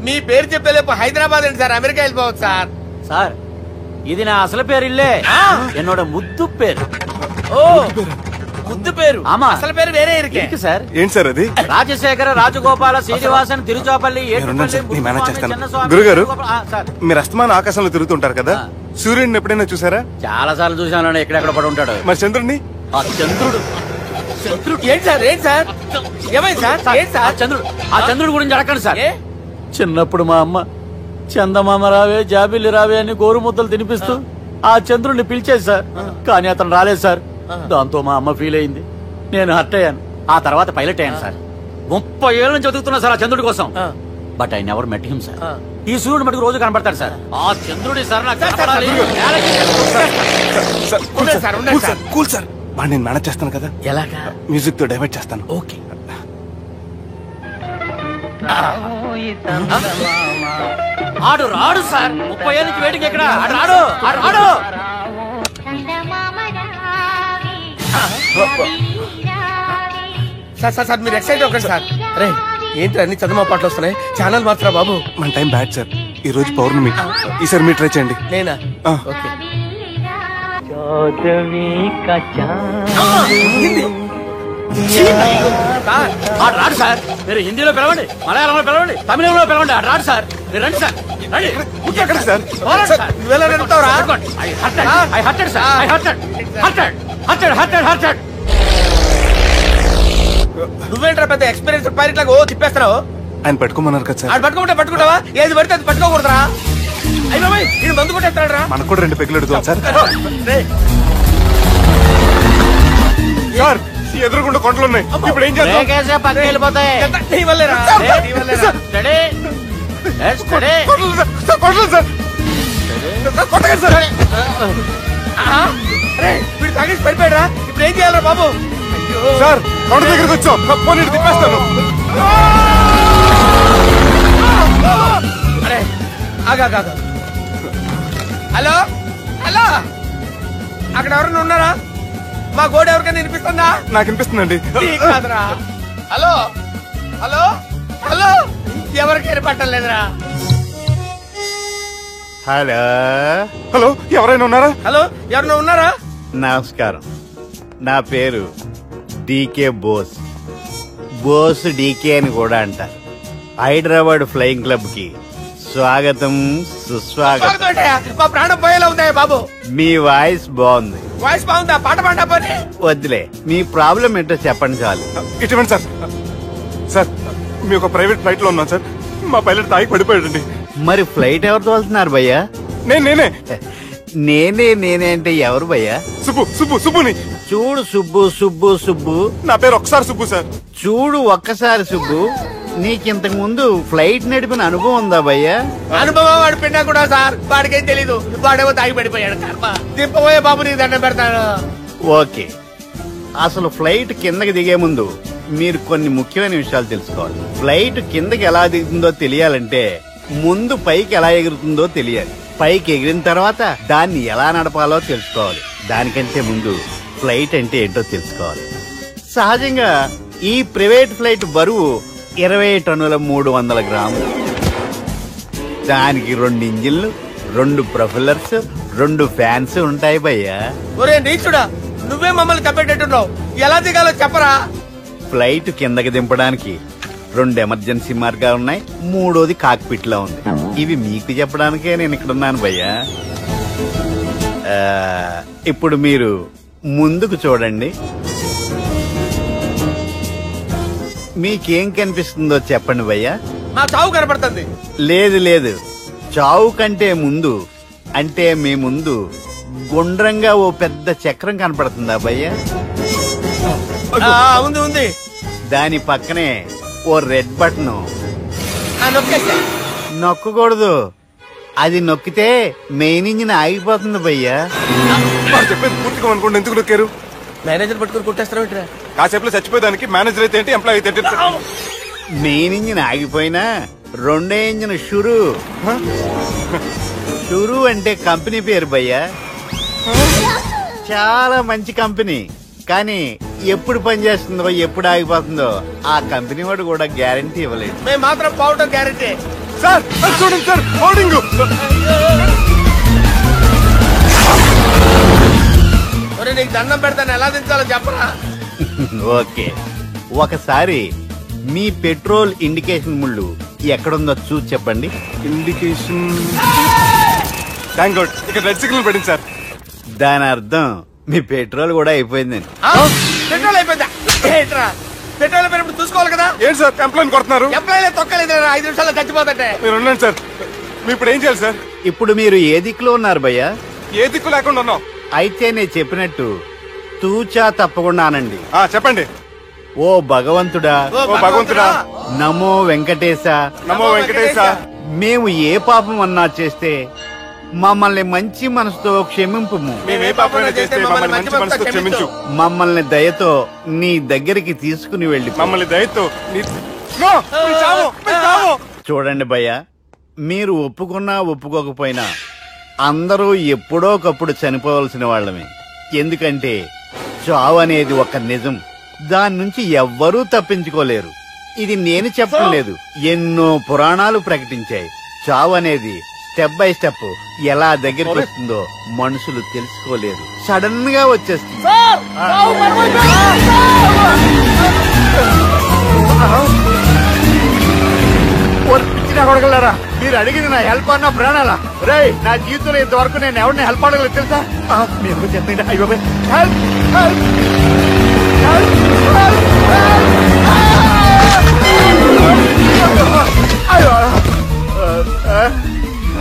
మీ పేరు చెప్పేలేపు హైదరాబాద్ అండి సార్, అమెరికా వెళ్ళిపోవచ్చు సార్. సార్ ఇది నా అసలు పేరు ఇల్లే, ఎన్నోడ ముద్దు పేరు. ఓ ముద్దు పేరు. ఆమా. అసలు పేరు వేరే ఇరికే సార్. ఏంటి సార్ అది? రాజశేఖర రాజగోపాల శ్రీనివాసన్ తిరుచాపల్లి గురుగారు, మీరు అస్తమానం ఆకాశంలో తిరుగుతుంటారు కదా, సూర్యుడిని ఎప్పుడైనా చూసారా? చాలా సార్లు చూసాను, ఎక్కడెక్కడ పడి ఉంటాడు. మరి చంద్రుడిని? ఆ చంద్రుడు. ఏంటి సార్? ఏంటి సార్? ఏమైంది సార్? ఏంటి సార్? ఆ చంద్రుడు గురించి అడగండి సార్. చిన్నప్పుడు మా అమ్మ చందమామ రావే జాబిల్లి రావే అని గోరు ముద్దలు తినిపిస్తూ ఆ చంద్రుడిని పిలిచేది సార్, కానీ అతను రాలేదు సార్. దాంతో మా అమ్మ ఫీల్ అయింది, నేను హర్ట్ అయ్యాను. ఆ తర్వాత పైలట్ అయ్యాను సార్. 30 ఏళ్ళ నుంచి చదువుతున్నా సార్ ఆ చంద్రుడి కోసం. But I never met him sir. ఈ సూర్యుడు మటుకు రోజు కనబడతాడు సార్. ఆ చంద్రుడి సార్ నాకు కూల్ సార్, వాడిని నేను మేనేజ్ చేస్తాను కదా. ఎలాగా? మ్యూజిక్ తో డైవర్ట్ చేస్తాను. ఓకే. ఆడు రాడు సార్, 30 ఏళ్ళ నుంచి వేటికి ఎక్కడ ఆడు రాడు. ఆడు రాడు. సార్ సార్ సార్ మీరు ఎక్సైట్ అవ్వకండి సార్. రే ఏంటి అన్ని చదువు పాటలు వస్తున్నాయి, ఛానల్ మాత్రం బాబు. మన టైం బ్యాడ్ సార్, ఈ రోజు పౌర్ణమి. ఈసారి మీరు ట్రై చేయండి. నేనా? ఓకే. ఆడు రాడు సార్. మీరు హిందీలో పిలవండి, మలయాళంలో పిలవండి, తమిళంలో పిలవండి, ఆడు రాడు సార్. మీరు రండి సార్, రండి. ఎక్కడ సార్? నువ్వెలా వెళ్తావురా? నువ్వేంట్రా పెద్ద ఎక్స్పీరియన్స్ పైరెట్ లాగా ఓ తిప్పేస్తున్నావు? ఆయన పట్టుకోమన్నారు కదా సార్. ఆడు పట్టుకుంటావా? ఏది పడితే అది పట్టుకోకూడదురా. అయ్యి బాబాయ్ ఇది మందు కొట్టేస్తాడు రా. మనకు కూడా 2 పెగ్గులు ఎడుతాం సార్. రేయ్, సార్ ఎదురుగుండా కొండలు ఉన్నాయి, ఇప్పుడు ఏం చేద్దాం? బ్రేకేసే పక్కకి వెళ్ళిపోతాయి. ఇదంతా నీ వల్లేరా? నీ వల్లేరా? Study. Let's study. Kondalu sir, sir Kondalu sir. Sir, కొట్టకండి సార్. ఆహా. రేయ్, వీడు తాగేసి పడిపోయాడురా. ఇప్పుడు ఏం చేయాలరా బాబు? అయ్యో. సార్ కొండ దగ్గరికి వచ్చాం, పోనీ ఇటు తిప్పేస్తాను. అరే ఆగా. హలో హలో, అక్కడ ఎవరైనా ఉన్నారా? మా గోడ ఎవరికైనా వినిపిస్తుందా? నాకు అనిపిస్తుందండి. నీకు కాదురా. హలో హలో హలో, ఎవరికి వినపట్టలేదురా. హలో, హలో ఎవరైనా ఉన్నారా? హలో ఎవరైనా ఉన్నారా? నమస్కారం. నా పేరు డీకే బోస్. బోస్ డీకే అని కూడా అంటారు. హైదరాబాద్ ఫ్లయింగ్ క్లబ్ కి స్వాగతం, సుస్వాగతం. స్వాగతం ఏంటయ్యా? మా ప్రాణం పోయేలా ఉందా బాబు? మీ వాయిస్ బాగుంది. వాయిస్ బాగుందా? పాట పాడా పోనీ. వద్దులే, మీ ప్రాబ్లం ఏంటో చెప్పండి చాలు. ఇటువంటి సార్, సార్ మీ ఒక ప్రైవేట్ ఫ్లైట్ లో ఉన్నాం సార్. మా పైలట్ తాగి పడిపోయాడండి. మరి ఫ్లైట్ ఎవరితో వెళ్తున్నారు భయ్యా? నేనే నేనే అంటే ఎవరు భయ్యా? సుబ్బుని. చూడు సుబ్బు. నా పేరు ఒకసారి సుబ్బు సార్. చూడు ఒక్కసారి సుబ్బు, నీకింతకు ముందు ఫ్లైట్ నడిపిన అనుభవం ఉందా భయ్యా? అనుభవం వాడు పిన్నా కూడా సార్, వాడికేం తెలీదు. వాడేమో తాగి పడిపోయాడు. కర్మ. దింపబోయే బాబు నీకు దండం పెడతాను. ఓకే, అసలు ఫ్లైట్ కిందకి దిగే ముందు మీరు కొన్ని ముఖ్యమైన విషయాలు తెలుసుకోవాలి. ఫ్లైట్ కిందకి ఎలా దిగుతుందో తెలియాలంటే ముందు పైకి ఎలా ఎగురుతుందో తెలియాలి. పైకి ఎగిరిన తర్వాత దాన్ని ఎలా నడపాలో తెలుసుకోవాలి. దానికంటే ముందు ఫ్లైట్ అంటే ఏంటో తెలుసుకోవాలి. సహజంగా ఈ ప్రైవేట్ ఫ్లైట్ బరువు 20 టన్నుల 300 గ్రాములు. దానికి 2 ఇంజిన్లు, 2 ప్రొఫెల్లర్స్, 2 ఫ్యాన్స్ ఉంటాయి భయ్యా. ఒరే నీచుడా, నువ్వే మమ్మల్ని తప్పేటట్టున్నావు. ఎలా దిగాలో చెప్పరా? ఫ్లైట్ కిందకి దింపడానికి 2 ఎమర్జెన్సీ మార్గాలు ఉన్నాయి. 3వది కాక్పిట్ లో ఉంది. ఇవి మీకు చెప్పడానికే నేను ఇక్కడ ఉన్నాను భయ్యా. ఇప్పుడు మీరు ముందుకు చూడండి. మీకేం కనిపిస్తుందో చెప్పండి భయ్యా. మా చావు కనపడుతుంది. లేదు, చావు కంటే ముందు అంటే మీ ముందు గుండ్రంగా ఓ పెద్ద చక్రం కనపడుతుందా భయ్యా? ఉంది. దాని పక్కనే ఓ రెడ్ బటన్. నొక్కేసా. నొక్కకూడదు, అది నొక్కితే మెయిన్ ఇంజిన్ ఆగిపోతుంది భయ్యా. వాడు చెప్పేది పూర్తిగా అనుకోండి. ఎందుకు నొక్కారు? మేనేజర్ పట్టుకుని కొట్టేస్తారా ఏంట్రా? కాసేపులో చచ్చిపోయేదానికి మేనేజర్ అయితే ఏంటి, ఎంప్లాయ్ అయితే ఏంటి? మెయిన్ ఇంజిన్ ఆగిపోయినా 2వ ఇంజిన్ షురు అంటే కంపెనీ పేరు భయ్యా. చాలా మంచి కంపెనీ, కానీ ఎప్పుడు పనిచేస్తుందో ఎప్పుడు ఆగిపోతుందో ఆ కంపెనీ వాడు కూడా గ్యారంటీ ఇవ్వలేదు. మేము మాత్రం పోవటం గ్యారెంటీ. సార్ అది చూడండి సార్, హోర్డింగ్. ఒరే నీకు దండం పెడతాను, ఎలా దించాలో చెప్పరా? ఓకే, ఒకసారి మీ పెట్రోల్ ఇండికేషన్ ముళ్ళు ఎక్కడుందో చూసి చెప్పండి. ఇండికేషన్. థ్యాంక్ గాడ్, ఇక్కడ రెడ్ సిగ్నల్ పడింది సార్. దాని అర్థం మీ పెట్రోల్ కూడా అయిపోయిందండి. పెట్రోల్ అయిపోయిందా? ఏంట్రా పెట్రోల్ అయిపోయినప్పుడు చూసుకోవాలి కదా. ఏంటి సార్ ఎంప్లాయ్ కొడుతున్నారు? ఎంప్లాయీ తొక్కలేదు. 5 నిమిషాల్లో చచ్చిపోతుంటే. మీరు ఉండండి సార్. మీ ఇప్పుడు ఏం చేయాలి సార్? ఇప్పుడు మీరు ఏ దిక్కులో ఉన్నారు భయ్యా? ఏ దిక్కు లేకుండా ఉన్నాం. అయితే నేను చెప్పినట్టు తూచా తప్పకుండా అనండి. చెప్పండి. ఓ భగవంతుడా, ఓ భగవంతుడా, నమో వెంకటేశ, నమో వెంకటేశ. మేము ఏ పాపం అన్నా చేస్తే మమ్మల్ని మంచి మనసుతో క్షమింపు. మేమే పాపమైనా చేస్తే మమ్మల్ని మంచి మనసుతో క్షమించు. మమ్మల్ని దయతో నీ దగ్గరికి తీసుకుని వెళ్ళి మమ్మల్ని దయతో చూడండి భయ్యా, మీరు ఒప్పుకున్నా ఒప్పుకోకపోయినా అందరూ ఎప్పుడో ఒకప్పుడు చనిపోవలసిన వాళ్ళమే. ఎందుకంటే చావు అనేది ఒక నిజం, దాని నుంచి ఎవ్వరూ తప్పించుకోలేరు. ఇది నేను చెప్పడం లేదు, ఎన్నో పురాణాలు ప్రకటించాయి. చావు అనేది స్టెప్ బై స్టెప్ ఎలా దగ్గరికి వస్తుందో మనుషులు తెలుసుకోలేరు, సడన్ గా వచ్చేస్తుంది. కొడగలరా, మీరు అడిగింది నా హెల్ప్ అన్న ప్రాణాలా? రే, నా జీవితంలో ఇంతవరకు నేను ఎవరిని హెల్ప్ అడగలేదు తెలుసా? మీరు చెప్పండి. అయ్యో హెల్ప్ హెల్ప్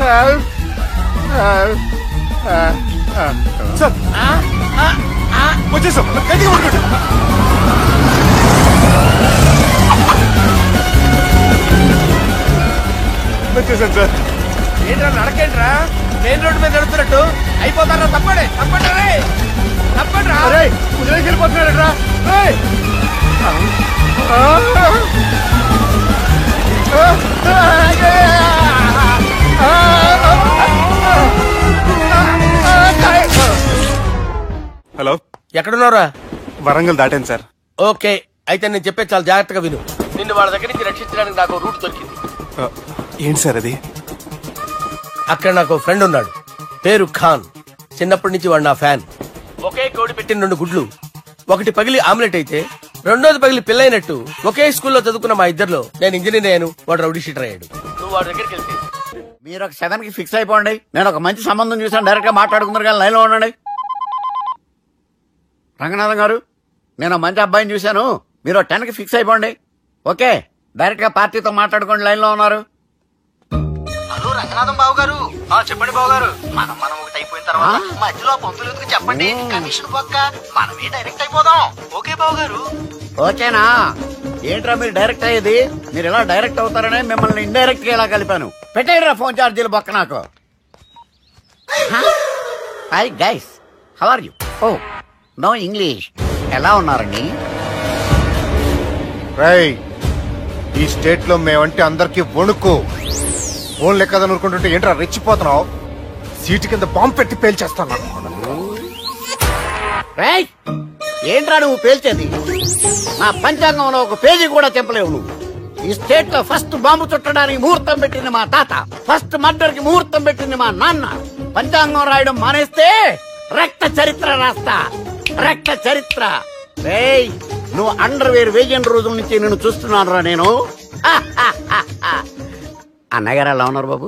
హెల్ప్ సార్ వచ్చేసాం, గట్టిగా పట్టుకోండి. వచ్చేసాను సార్. ఏంట్రా నడకేంట్రా, మెయిన్ రోడ్డు మీద నడుస్తున్నట్టు అయిపోతారా? తప్పండి తప్పండి రే, తప్పండి రా. వెళ్ళిపోతున్నాడరా. హలో, ఎక్కడున్నారా? వరంగల్ దాటాను సార్. ఓకే, అయితే నేను చెప్పే చాలా జాగ్రత్తగా విను. నిన్ను వాళ్ళ దగ్గర నుంచి రక్షించడానికి నాకు రూట్ దొరికింది. ఏంటి సార్ అది? అక్కడ నాకు ఫ్రెండ్ ఉన్నాడు, పేరు ఖాన్. చిన్నప్పటి నుంచి వాడు నా ఫ్యాన్. ఒకే కోడి పెట్టిన 2 గుడ్లు, ఒకటి పగిలి ఆమ్లెట్ అయితే రెండోది పగిలి పిల్లైనట్టు ఒకే స్కూల్లో చదువుకున్న మా ఇద్దరిలో నేను ఇంజనీర్ అయ్యాను, వాడు రౌడీ షీటర్ అయ్యాడు. నువ్వు వాడి దగ్గరికి వెళ్తే మీరు ఒక 7కి ఫిక్స్ అయిపోండి. నేను ఒక మంచి సంబంధం చూసాను, డైరెక్ట్ గా మాట్లాడుకున్నారు కానీ లైన్లో ఉండండి. రంగనాథం గారు, నేను ఒక మంచి అబ్బాయిని చూశాను, మీరు 10కి ఫిక్స్ అయిపోండి. ఓకే, డైరెక్ట్ గా పార్టీతో మాట్లాడుకోండి, లైన్ లో ఉన్నారు. హలో రంగనాథం బాబు గారు. చెప్పండి బాబు గారు. మనం ఒకటి అయిపోయిన తర్వాత మధ్యలో పంతులు ఎందుకు చెప్పండి, కమిషన్ పక్క మనమే డైరెక్ట్ అయిపోదాం. ఓకే బాబు గారు. ఓకేనా? ఏంట్రా మీరు డైరెక్ట్ అయ్యేది? మీరు ఇలా డైరెక్ట్ అవుతారనే మిమ్మల్ని ఇండైరెక్ట్ గా ఇలా కలిపాను. పెట్టేయరా ఫోన్ ఛార్జీలు బొక్క నాకు. Hi guys, how are you? Oh no English. ఎలా ఉన్నారండి? రేయ్, ఈ స్టేట్ లో మేమంటే అందరికి వణుకు. ఫోన్ లెక్క అనుకుంటుంటే ఏంట్రా రెచ్చిపోతున్నావు? సీటు కింద బాంబు పెట్టి పేల్చేస్తాను. రేయ్, ఏంట్రా నువ్వు పేల్చేది? నా పంచాంగంలో ఒక పేజీ కూడా చెప్పలేవు నువ్వు. ఈ స్టేట్ లో ఫస్ట్ బాంబు చుట్టడానికి ముహూర్తం పెట్టింది మా తాత, ఫస్ట్ మర్డర్ కి ముహూర్తం పెట్టింది మా నాన్న. పంచాంగం రాయడం మానేస్తే రక్త చరిత్ర రాస్తా, రక్త చరిత్ర. రేయ్, నువ్వు అండర్వేర్ వేయని రోజుల నుంచి నేను చూస్తున్నాను రా నేను. అన్నగారు ఎలా ఉన్నారు బాబు?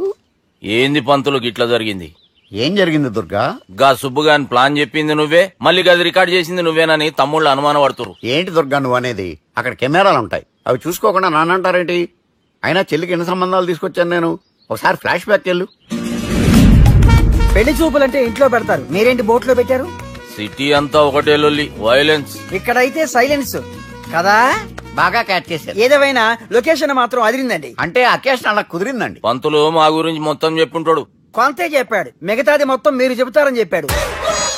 ఏంది పంతులు గిట్లా జరిగింది? ఏం జరిగింది దుర్గా? గా సుబ్బుగాని ప్లాన్ చెప్పింది నువ్వే, మళ్ళీ గది రికార్డ్ చేసింది నువ్వేనని తమ్ముళ్ళు అనుమానం పడుతురు. ఏంటి దుర్గా నువ్వు అనేది? అక్కడ కెమెరాలు ఉంటాయి, అవి చూసుకోకుండా నానంటారేంటి? అయినా చెల్లికి ఎన్ని సంబంధాలు తీసుకొచ్చాను నేను. ఒకసారి ఫ్లాష్ బ్యాక్ వెళ్ళు. పెళ్లి చూపులంటే ఇంట్లో పెడతారు, మీరేంటి బోట్లో పెట్టారు? సిటీ అంతా ఒకటే లొల్లి, వైలెన్స్. ఇక్కడైతే సైలెన్స్ కదా. బాగా క్యాచ్ చేశారు. ఏదేమైనా లొకేషన్ మాత్రం అదిరిందండి. అంటే అకేషన్ అలా కుదిరిందండి. పంతులు మా గురించి మొత్తం చెప్పుంటాడు. కొంతే చెప్పాడు, మిగతాది మొత్తం మీరు చెబుతారని చెప్పాడు.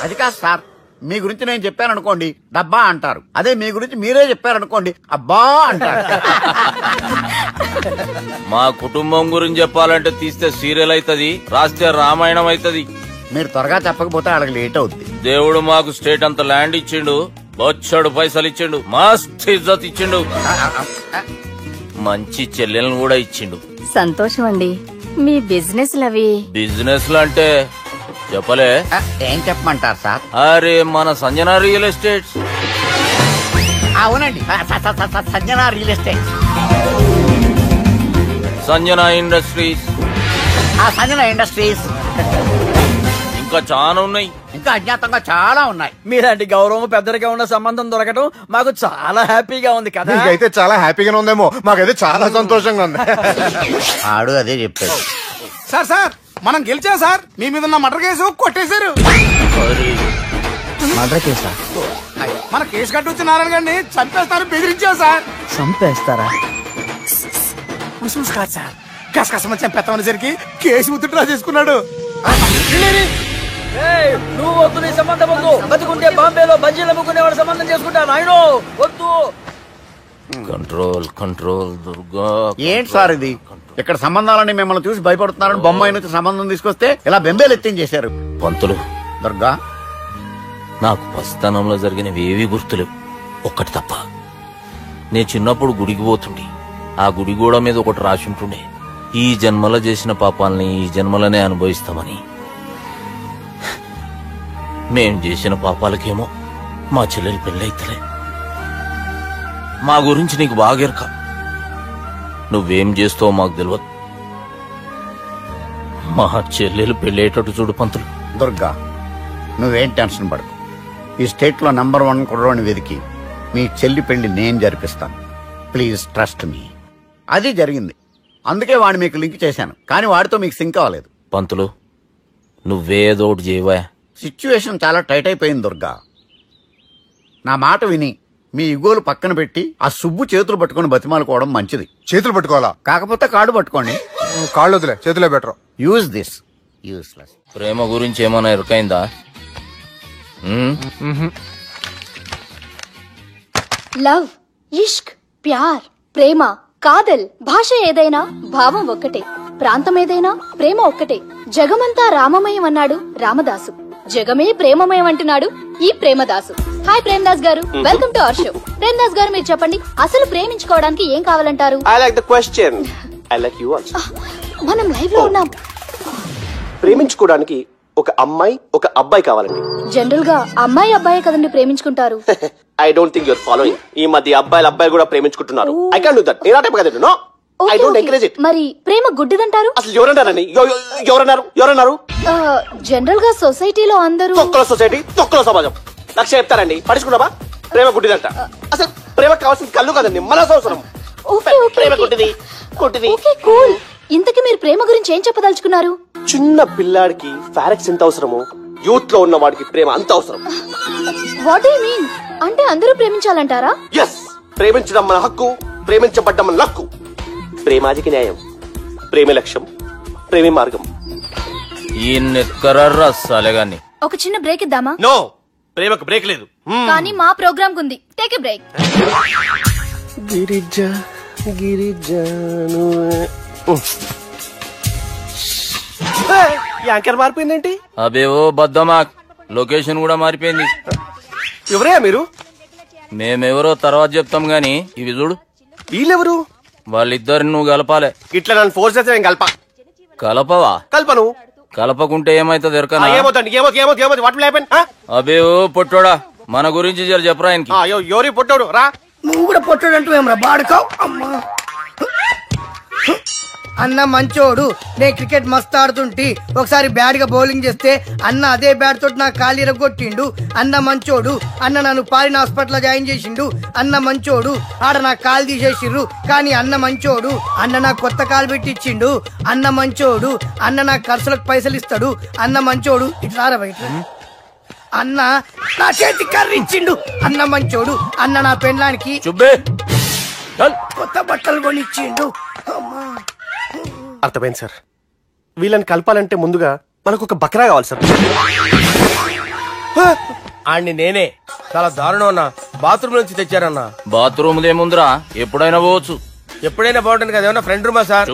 అది కాదు సార్, మీ గురించి నేను చెప్పాననుకోండి డబ్బా అంటారు, అదే మీ గురించి మీరే చెప్పారనుకోండి అబ్బా అంటారు. మా కుటుంబం గురించి చెప్పాలంటే తీస్తే సీరియల్ అవుతుంది, రాస్తే రామాయణం అవుతుంది. మీరు త్వరగా చెప్పకపోతే వాళ్ళకి లేట్ అవుద్ది. దేవుడు మాకు స్టేట్ అంత ల్యాండ్ ఇచ్చిండు, బొచ్చడు పైసలు ఇచ్చిండు, మస్త్ ఇజ్జత్ ఇచ్చిండు, మంచి చెల్లెలను కూడా ఇచ్చిండు. సంతోషం అండి. మీ బిజినెస్ లవి బిజినెస్ అంటే చెప్పలే. ఏం చెప్పమంటారు సార్? అరే మన సంజన రియల్ ఎస్టేట్స్. అవునండి, Sanjana real estate, Sanjana industries, Sanjana industries, ఇంకా చాలా ఉన్నాయి. ఇంకా అజ్ఞాతంగా చాలా ఉన్నాయి. మీలాంటి గౌరవం పెద్దరిగా ఉన్న సంబంధం దొరకడం మాకు చాలా హ్యాపీగా ఉంది కదా. మీకైతే చాలా హ్యాపీగానే ఉందేమో, మాకైతే చాలా సంతోషంగా ఉంది. ఆడు అదే చెప్పాడు. సార్ సార్, మనం గెలిచాం సార్. మీ మీద ఉన్న మర్డర్ కేసు కొట్టేశారు. మర్డర్ కేసా? మన కేసు కట్టి వచ్చి నారాయణ గారిని చంపేస్తారు బెదిరించాం సార్. చంపేస్తారా? కాదు సార్, కసకసమని చంపేస్తామనేసరికి కేసు విత్డ్రా చేసుకున్నాడు. నువ్వు వద్దు, నీ సంబంధం వద్దు. బతుకుంటే బాంబేలో బజ్జీలు అమ్ముకునే వాడు సంబంధం చేసుకుంటా నాయనో, వద్దు. Control control Durga. ఏంటి సార్ ఇది? ఇక్కడ సంబంధాలని మిమ్మల్ని చూసి భయపడుతున్నారని బొమ్మాయి నుంచి సంబంధం తీసుకొస్తే ఇలా బెంబేలు ఎత్తించేశారు. పంతులు, దుర్గా, నాకు పసితనంలో జరిగినవి ఏవి గుర్తులేవు, ఒక్కటి తప్ప. నేను చిన్నప్పుడు గుడికి పోతుండే, ఆ గుడి గోడ మీద ఒకటి రాసి ఉంటుండే, ఈ జన్మలో చేసిన పాపాలని ఈ జన్మలనే అనుభవిస్తామని. మేం చేసిన పాపాలకేమో మా చెల్లెలు పెళ్ళైతలే. మా గురించి నీకు బాగెరక, నువ్వేం చేస్తావో మాకు తెలియదు. మా చెల్లెలు పెళ్ళేటట్టు చూడు పంతులు. దుర్గా, నువ్వేం టెన్షన్ పడకు. ఈ స్టేట్ లో నంబర్ 1 కుర్రోని వెతికి మీ చెల్లి పెళ్లి నేను జరిపిస్తాను. Please trust me. అది జరిగింది, అందుకే వాడిని మీకు లింక్ చేశాను, కానీ వాడితో మీకు సింక్ అవ్వలేదు. పంతులు, నువ్వేదో ఒకటి చేయవా. సిచ్యువేషన్ చాలా టైట్ అయిపోయింది దుర్గా. నా మాట విని మీ ఇగోలు పక్కన పెట్టి ఆ సుబ్బు చేతులు పట్టుకొని బతిమాలుకోవడం మంచిది. చేతులు పట్టుకోవాలా? కాకపోతే కాడు పట్టుకోండి. కాళ్ళు వదిలే, చేతులే బెటర్. Use this. యూస్లెస్. ప్రేమ గురించి ఏమైనా ఎరుకైందా? లవ్, ఇష్క్, ప్యార్, ప్రేమ, కాదల్ భాష ఏదైనా భావం ఒక్కటే, ప్రాంతం ఏదైనా ప్రేమ ఒక్కటే. జగమంతా రామమయం అన్నాడు రామదాసు, జగమే ప్రేమమయం అంటున్నాడు ఈ ప్రేమదాసు. హాయ్ ప్రేమదాస్ గారు, welcome to our show. Premadasa గారు మీరు చెప్పండి, అసలు ప్రేమించుకోవడానికి ఏం కావాలంటారు? I like the question. I like you also. మనం లైవ్ లో ఉన్నాం. ప్రేమించుకోవడానికి ఒక అమ్మాయి ఒక అబ్బాయి కావాలండి. జనరల్ గా అమ్మాయి అబ్బాయి కదండి ప్రేమించుకుంటారు. I don't think you're following. ఈ మధ్య అబ్బాయిలు కూడా ప్రేమించుకుంటున్నారు. I can't do that. నేను ఆ టైప్ కదండి. No. I don't encourage it. మరి ప్రేమ గుడ్డిదంటారు? అసలు ఎవరన్నారండి? ఎవరన్నారు? జనరల్ గా సొసైటీలో అందరూ తొక్కల సొసైటీ, తొక్కల సమాజం నాకు చెప్తారండి. పడుచుకున్నావా? ప్రేమ గుడ్డిదంట. అసలు ప్రేమ కావాల్సిన కళ్ళు కదండి, మనసు అవసరం. ప్రేమ గుడ్డిది. కూల్. ఇంతకీ మీరు ప్రేమ గురించి ఏం చెప్పదలుచుకున్నారు? చిన్న పిల్లాడికి ఫారెక్స్ ఎంత అవసరమో యూత్ లో ఉన్న వాడికి ప్రేమ అంత అవసరం. What you mean? అంటే అందరూ ప్రేమించాలంటారా? ఎస్, ప్రేమించడం మన హక్కు, ప్రేమించబడ్డం మన లక్కు. ప్రేమాదికి న్యాయం, ప్రేమ లక్ష్యం, ప్రేమ మార్గం. ఈ నెక్కరర్రా సాలేగాన్ని. ఒక చిన్న బ్రేక్ ఇద్దామా? నో, ప్రేమకు బ్రేక్ లేదు. కానీ మా ప్రోగ్రామ్ కుంది. Take a break. యాంకర్ మారిపోయిందేంటి? అబేవో బద్దమా, లొకేషన్ కూడా మారిపోయింది. ఎవరయ్యా మీరు? మేమెవరో తర్వాత చెప్తాం గాని ఇవి చూడు. వీళ్ళెవరు? వాళ్ళిద్దరిని నువ్వు కలపాలే. ఇట్లా నన్ను ఫోర్స్ చేస్తే నేను కలపవా? కల్పను. కలపకుంటే ఏమైతుంది ఎరకనా? అబేవో పొట్టోడా, మన గురించి జర చెప్పరా ఆయనకి. ఎవరి పొట్టోడు రా. నువ్వు కూడా పొట్టాడు అంటూ ఏమరా బాడుకావు. అమ్మా అన్న మంచోడు, నేను క్రికెట్ మస్తు ఆడుతుంటి, ఒకసారి బ్యాట్ గా బౌలింగ్ చేస్తే అన్న అదే బ్యాట్ తోటి నా కాలు ఇరగొట్టిండు. అన్న మంచోడు, అన్న నన్ను పాలిన హాస్పిటల్ లో జాయిన్ చేసిండు. అన్న మంచోడు, ఆడ నా కాలు తీసేసిర్రు కానీ అన్న మంచోడు, అన్న నాకు కొత్త కాలు పెట్టిచ్చిండు. అన్న మంచోడు, అన్న నాకు ఖర్చులకు పైసలు ఇస్తాడు. అన్న మంచోడు, ఇట్లా బయట అన్న నా చేతి కర్రీ ఇచ్చిండు. అన్న మంచోడు, అన్న నా పెళ్ళానికి కొత్త బట్టలు కొనిచ్చిండు. అర్థమైంది సార్. వీళ్ళని కలపాలంటే ముందుగా మనకు ఒక బక్రా కావాలి సార్. ఆడిని నేనే చాలా దారుణం అన్నా. బాత్రూమ్ నుంచి తెచ్చారన్నా. బాత్రూమ్ ఏముందిరా, ఎప్పుడైనా పోవచ్చు. ఎప్పుడైనా బాగుంటుంది కదా. ఏమన్నా ఫ్రెండ్ రూమా సార్?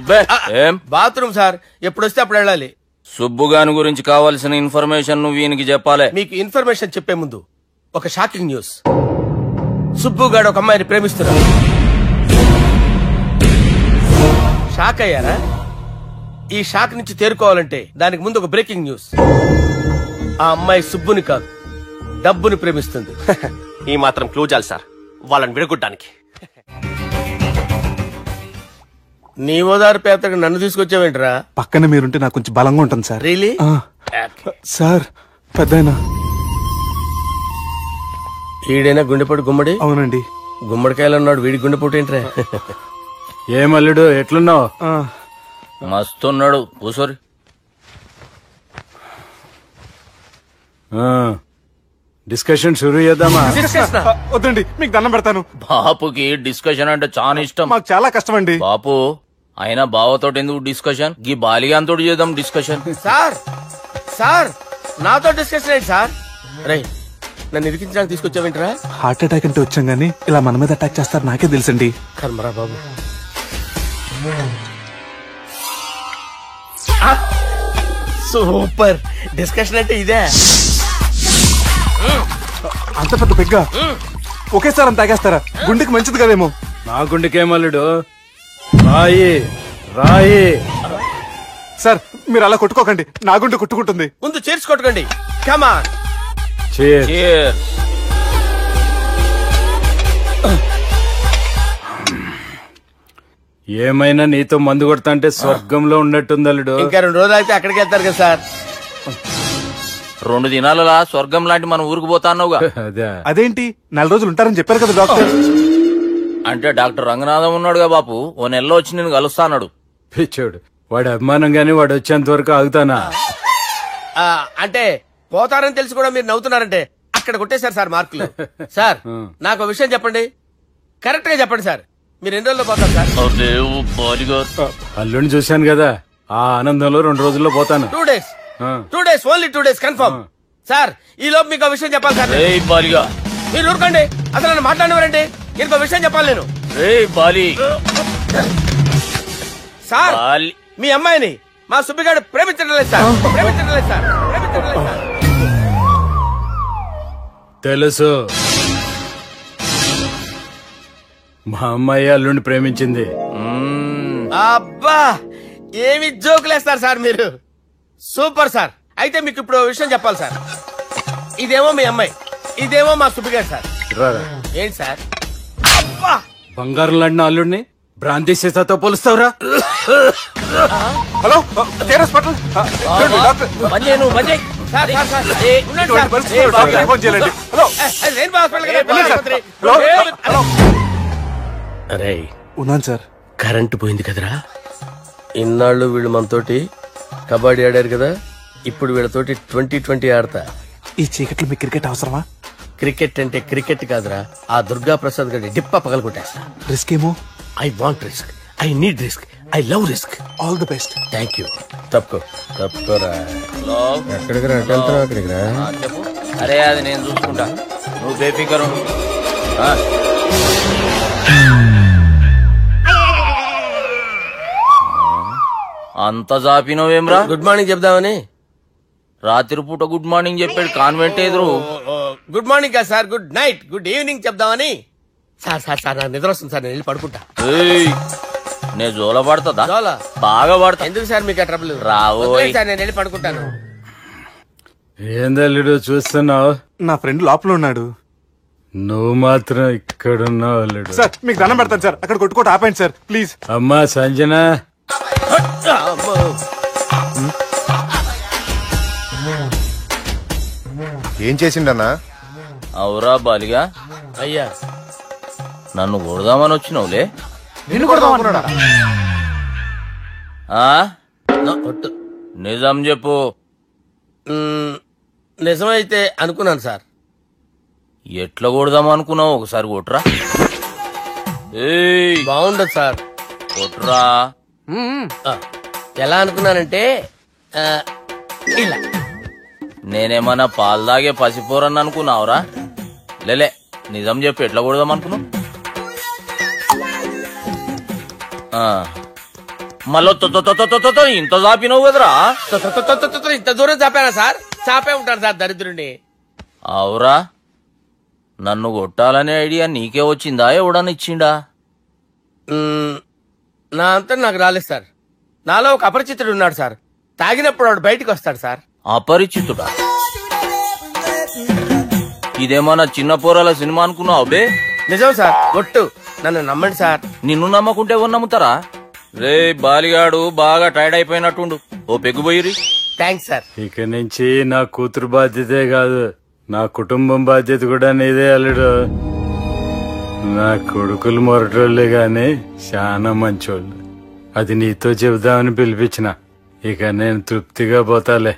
ఏం బాత్రూమ్ సార్, ఎప్పుడు వస్తే అప్పుడు వెళ్ళాలి. సుబ్బుగాని గురించి కావాల్సిన ఇన్ఫర్మేషన్ నువ్వు వీనికి చెప్పాలి. మీకు ఇన్ఫర్మేషన్ చెప్పే ముందు ఒక షాకింగ్ న్యూస్. సుబ్బుగాడు ఒక అమ్మాయిని ప్రేమిస్తున్నాడు. షాక్ అయ్యారా? ఈ షాక్ నుంచి తేరుకోవాలంటే దానికి ముందు ఒక బ్రేకింగ్ న్యూస్. ఆ అమ్మాయి సుబ్బుని కాదు, డబ్బుని ప్రేమిస్తుంది. ఈ మాత్రం క్లూ చాలు సార్ వాళ్ళని విడగొట్టడానికి. నీ ఓదారు పేదకు నన్ను తీసుకొచ్చావేంట్రా? పక్కన మీరుంటే నాకు కొంచెం బలంగా ఉంటుంది సార్. రియలీ? సార్ పెద్దయినా ఈడైనా గుండెపోటు గుమ్మడి? అవునండి. గుమ్మడికాయలు ఉన్నాడు, వీడి గుండెపోటు ఏంట్రా? ఏమల్లుడు ఎట్లున్నావు? మస్తున్నాడు. కూసోరి. డిస్కషన్ షురూ చేద్దామా? వద్దండి, మీకు దండం పెడతాను. బాపుకి డిస్కషన్ అంటే చాలా ఇష్టం. మాకు చాలా కష్టం అండి. బాపు అయినా బావతోటి ఎందుకు డిస్కషన్? గీ బాలిగాంతో చేద్దాం డిస్కషన్. సార్ సార్ నాతో డిస్కషన్ ఏంటి సార్? రై నన్ను ఇరికించడానికి తీసుకొచ్చావేంట్రా? హార్ట్ అటాక్ అంటే వచ్చాం గానీ ఇలా మన మీద అటాక్ చేస్తారు నాకే తెలుసండి. కర్మరా బాబు. సూపర్ డిస్కషన్ అంటే ఇదే. అంత పెద్ద పెగ్గా ఒకేసారి అంత తాగేస్తారా? గుండెకి మంచిది కదేమో. నా గుండెకేమల్లుడు రాయి రాయి. సార్ మీరు అలా కొట్టుకోకండి, నా గుండె కొట్టుకుంటుంది. ముందు చేర్చి కొట్టుకోండి. కమాన్. ఏమైనా నీతో మందు కొడతా అంటే స్వర్గంలో ఉన్నట్టుంది అల్లుడు. ఇంకా 2 రోజులు అయితే అక్కడికి వెళ్తారు కదా సార్. 2 దినాలలా స్వర్గం లాంటి మన ఊరికి పోతా అన్నావుగా. అదేంటి 4 రోజులు ఉంటారని చెప్పారు కదా డాక్టర్. అంటే డాక్టర్ రంగనాథం ఉన్నాడుగా బాపు, ఓ నెలలో వచ్చి నేను కలుస్తా అన్నాడు. పిచ్చోడు, వాడు అభిమానం గాని వాడు వచ్చేంత వరకు ఆగుతానా? అంటే పోతారని తెలిసి కూడా మీరు నవ్వుతున్నారంటే అక్కడ కొట్టేశారు సార్ మార్కులు. సార్ నాకు విషయం చెప్పండి, కరెక్ట్ గా చెప్పండి సార్. మీరు ఎన్ని రోజుల్లో పోతారు సార్? అల్లుడిని చూశాను కదా, ఆ ఆనందంలో 2 రోజుల్లో పోతాను. 2 days, 2 days, only 2 days confirm. Sir ఈ లోపు మీకు విషయం చెప్పాలి సార్. మీరు ఊరుకోండి, అసలు నన్ను మాట్లాడినవారంటే ఇంకో విషయం చెప్పాలి నేను. సార్ మీ అమ్మాయిని మా సుబ్బిగాడు ప్రేమించడం లేదు సార్, ప్రేమించడం లేదు సార్, ప్రేమించడం లేదు సార్. తెలుసు, మా అమ్మాయి అల్లుడిని ప్రేమించింది. అబ్బా ఏమి జోకులేస్తారు సార్ మీరు, సూపర్ సార్. అయితే మీకు ఇప్పుడు విషయం చెప్పాలి సార్. ఇదేమో మీ అమ్మాయి, ఇదేమో మా సుబ్బిగాడు సార్. ఏంటి సార్? అబ్బా బంగారం లాంటి అల్లుడిని భ్రాంతి సీసాతో పోలుస్తావురా? హలో హాస్పిటల్ అరే ఉన్నాను సార్. కరెంటు పోయింది కదరా. ఇన్నాళ్ళు వీళ్ళు మనతోటి కబడ్డీ ఆడారు కదా, ఇప్పుడు వీళ్ళతోటి 2020 ఆడతా. ఈ చీకట్లో మీ క్రికెట్ అవసరమా? క్రికెట్ అంటే క్రికెట్ కాదురా, ఆ దుర్గా ప్రసాద్ గారి డిప్ప పగలగొట్టేస్తా. రిస్క్ ఏమో. I want risk, I need risk, I love risk. All the best. Thank you. తప్పుకోరా. ఎక్కడికి రా, వెళ్తున్నావు అక్కడికి రా. చెప్పు. అరే అది నేను చూసుకుంటా, నువ్వు బేఫికర్. అంత జాపినవేమ్రా? గుడ్ మార్నింగ్ చెప్దామని. రాత్రి పూట గుడ్ మార్నింగ్ చెప్పాడు కాన్వెంట్ ఎదురు. గుడ్ మార్నింగ్ కాదు sir, good night, good evening చెప్దామని. సార్ సార్ సార్ నాకు నిద్ర వస్తుంది సార్, నేను వెళ్ళి పడుకుంటా. నేను జోల పడుతుందా? జోల బాగా పడతా. ఎందుకు సార్ మీకు ట్రబుల్? రావు సార్, నేను వెళ్ళి పడుకుంటాను. ఏందల్లుడు చూస్తున్నావు? నా ఫ్రెండ్ లోపల ఉన్నాడు. నువ్వు మాత్రం ఇక్కడున్నావు అల్లుడు. సార్ మీకు దండం పెడతాను సార్, అక్కడ కొట్టుకోట ఆపండి సార్ ప్లీజ్. అమ్మా సంజన, ఏం చేసిండన్నా? అవురా బాలిగా, అయ్యా నన్ను కొడదామని వచ్చినావులే. నిన్ను కొడదామన్నాడా? నిజం చెప్పు. నిజమైతే అనుకున్నాను సార్. ఎట్లా కొడదాం అనుకున్నావు? ఒకసారి కొట్రా. బాగుండదు సార్. కొట్రా. ఎలా అనుకున్నానంటే ఇలా. నేనేమన్నా పాలు తాగే పసిపోరని అనుకున్నావురా? లేలే, నిజం చెప్పు, ఎట్లా కొడదాం అనుకున్నావు? మళ్ళీ ఇంత చాపినావు కదరా? ఇంత దూరం చాపానా సార్? చాపే ఉంటాను సార్ దరిద్రుడిని. అవురా, నన్ను కొట్టాలనే ఐడియా నీకే వచ్చిందా? ఎవడన్నా ఇచ్చిండా? నా అంతా నాకు రాలేదు సార్. నాలో ఒక అపరిచితుడు ఉన్నాడు సార్. తాగినప్పుడు వాడు బయటికి వస్తాడు సార్. అపరిచితుడా? ఇదేమన్నా చిన్న పోరాల సినిమా అనుకున్నావు బే? నిజం సార్, ఒట్టు, నన్ను నమ్మండి సార్. నిన్ను నమ్మకుంటే ఎవరు నమ్ముతారా? రే బాలిగాడు బాగా టైర్డ్ అయిపోయినట్టుండు, ఓ పెగ్గుబోయిరి. Thanks sir. ఇక నుంచి నా కూతురు బాధ్యతే కాదు, నా కుటుంబం బాధ్యత కూడా నీదే అల్లుడు. నా కొడుకులు మొరటోళ్లే గాని చాలా మంచోళ్ళు. అది నీతో చెబుదామని పిలిపించిన. ఇక నేను తృప్తిగా పోతాలే.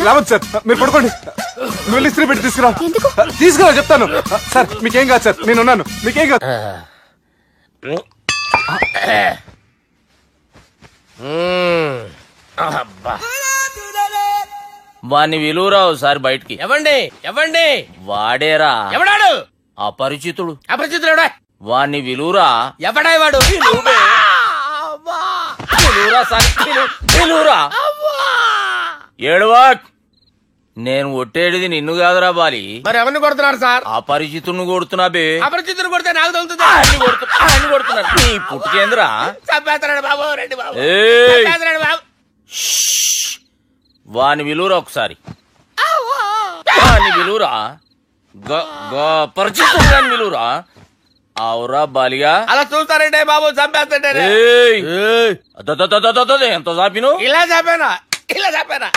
రావద్దు సార్, మీరు పడుకోండి. నువ్వు ఇస్త్రీ పెట్టి తీసుకురా. తీసుకురా చెప్తాను సార్. మీకేం కాదు సార్, నేనున్నాను, మీకేం కాదు. వాణ్ణి విలువరా ఒకసారి బయటికి. ఎవండి వాడేరా. ఎవడాడు? అపరిచితుడు. అపరిచితుడు వాణ్ణి విలువరా. ఎవడా వాడు? ఏడవా. నేను కొట్టేది నిన్ను కాదురా బాలి. మరి ఎవరిని కొడుతున్నారు సార్? అపరిచితుడిని కొడుతున్నా బే. అపరిచితుడు కొడితే నాకు తగులుతుంది. కొడుతున్నారు నీ పుట్టుకేంద్రా. చంపేస్తున్నాడు బాబు, రండి బాబు. వాని విలువరా ఒకసారి. వాని విలువరా. పరిచితుడు విలువరా. అవురా బాలిగా. అలా చూస్తారంటే బాబు, చంపేస్తాడే. ఎంత చాపిను? ఇలా చాపానా? ఇలా చాపానా?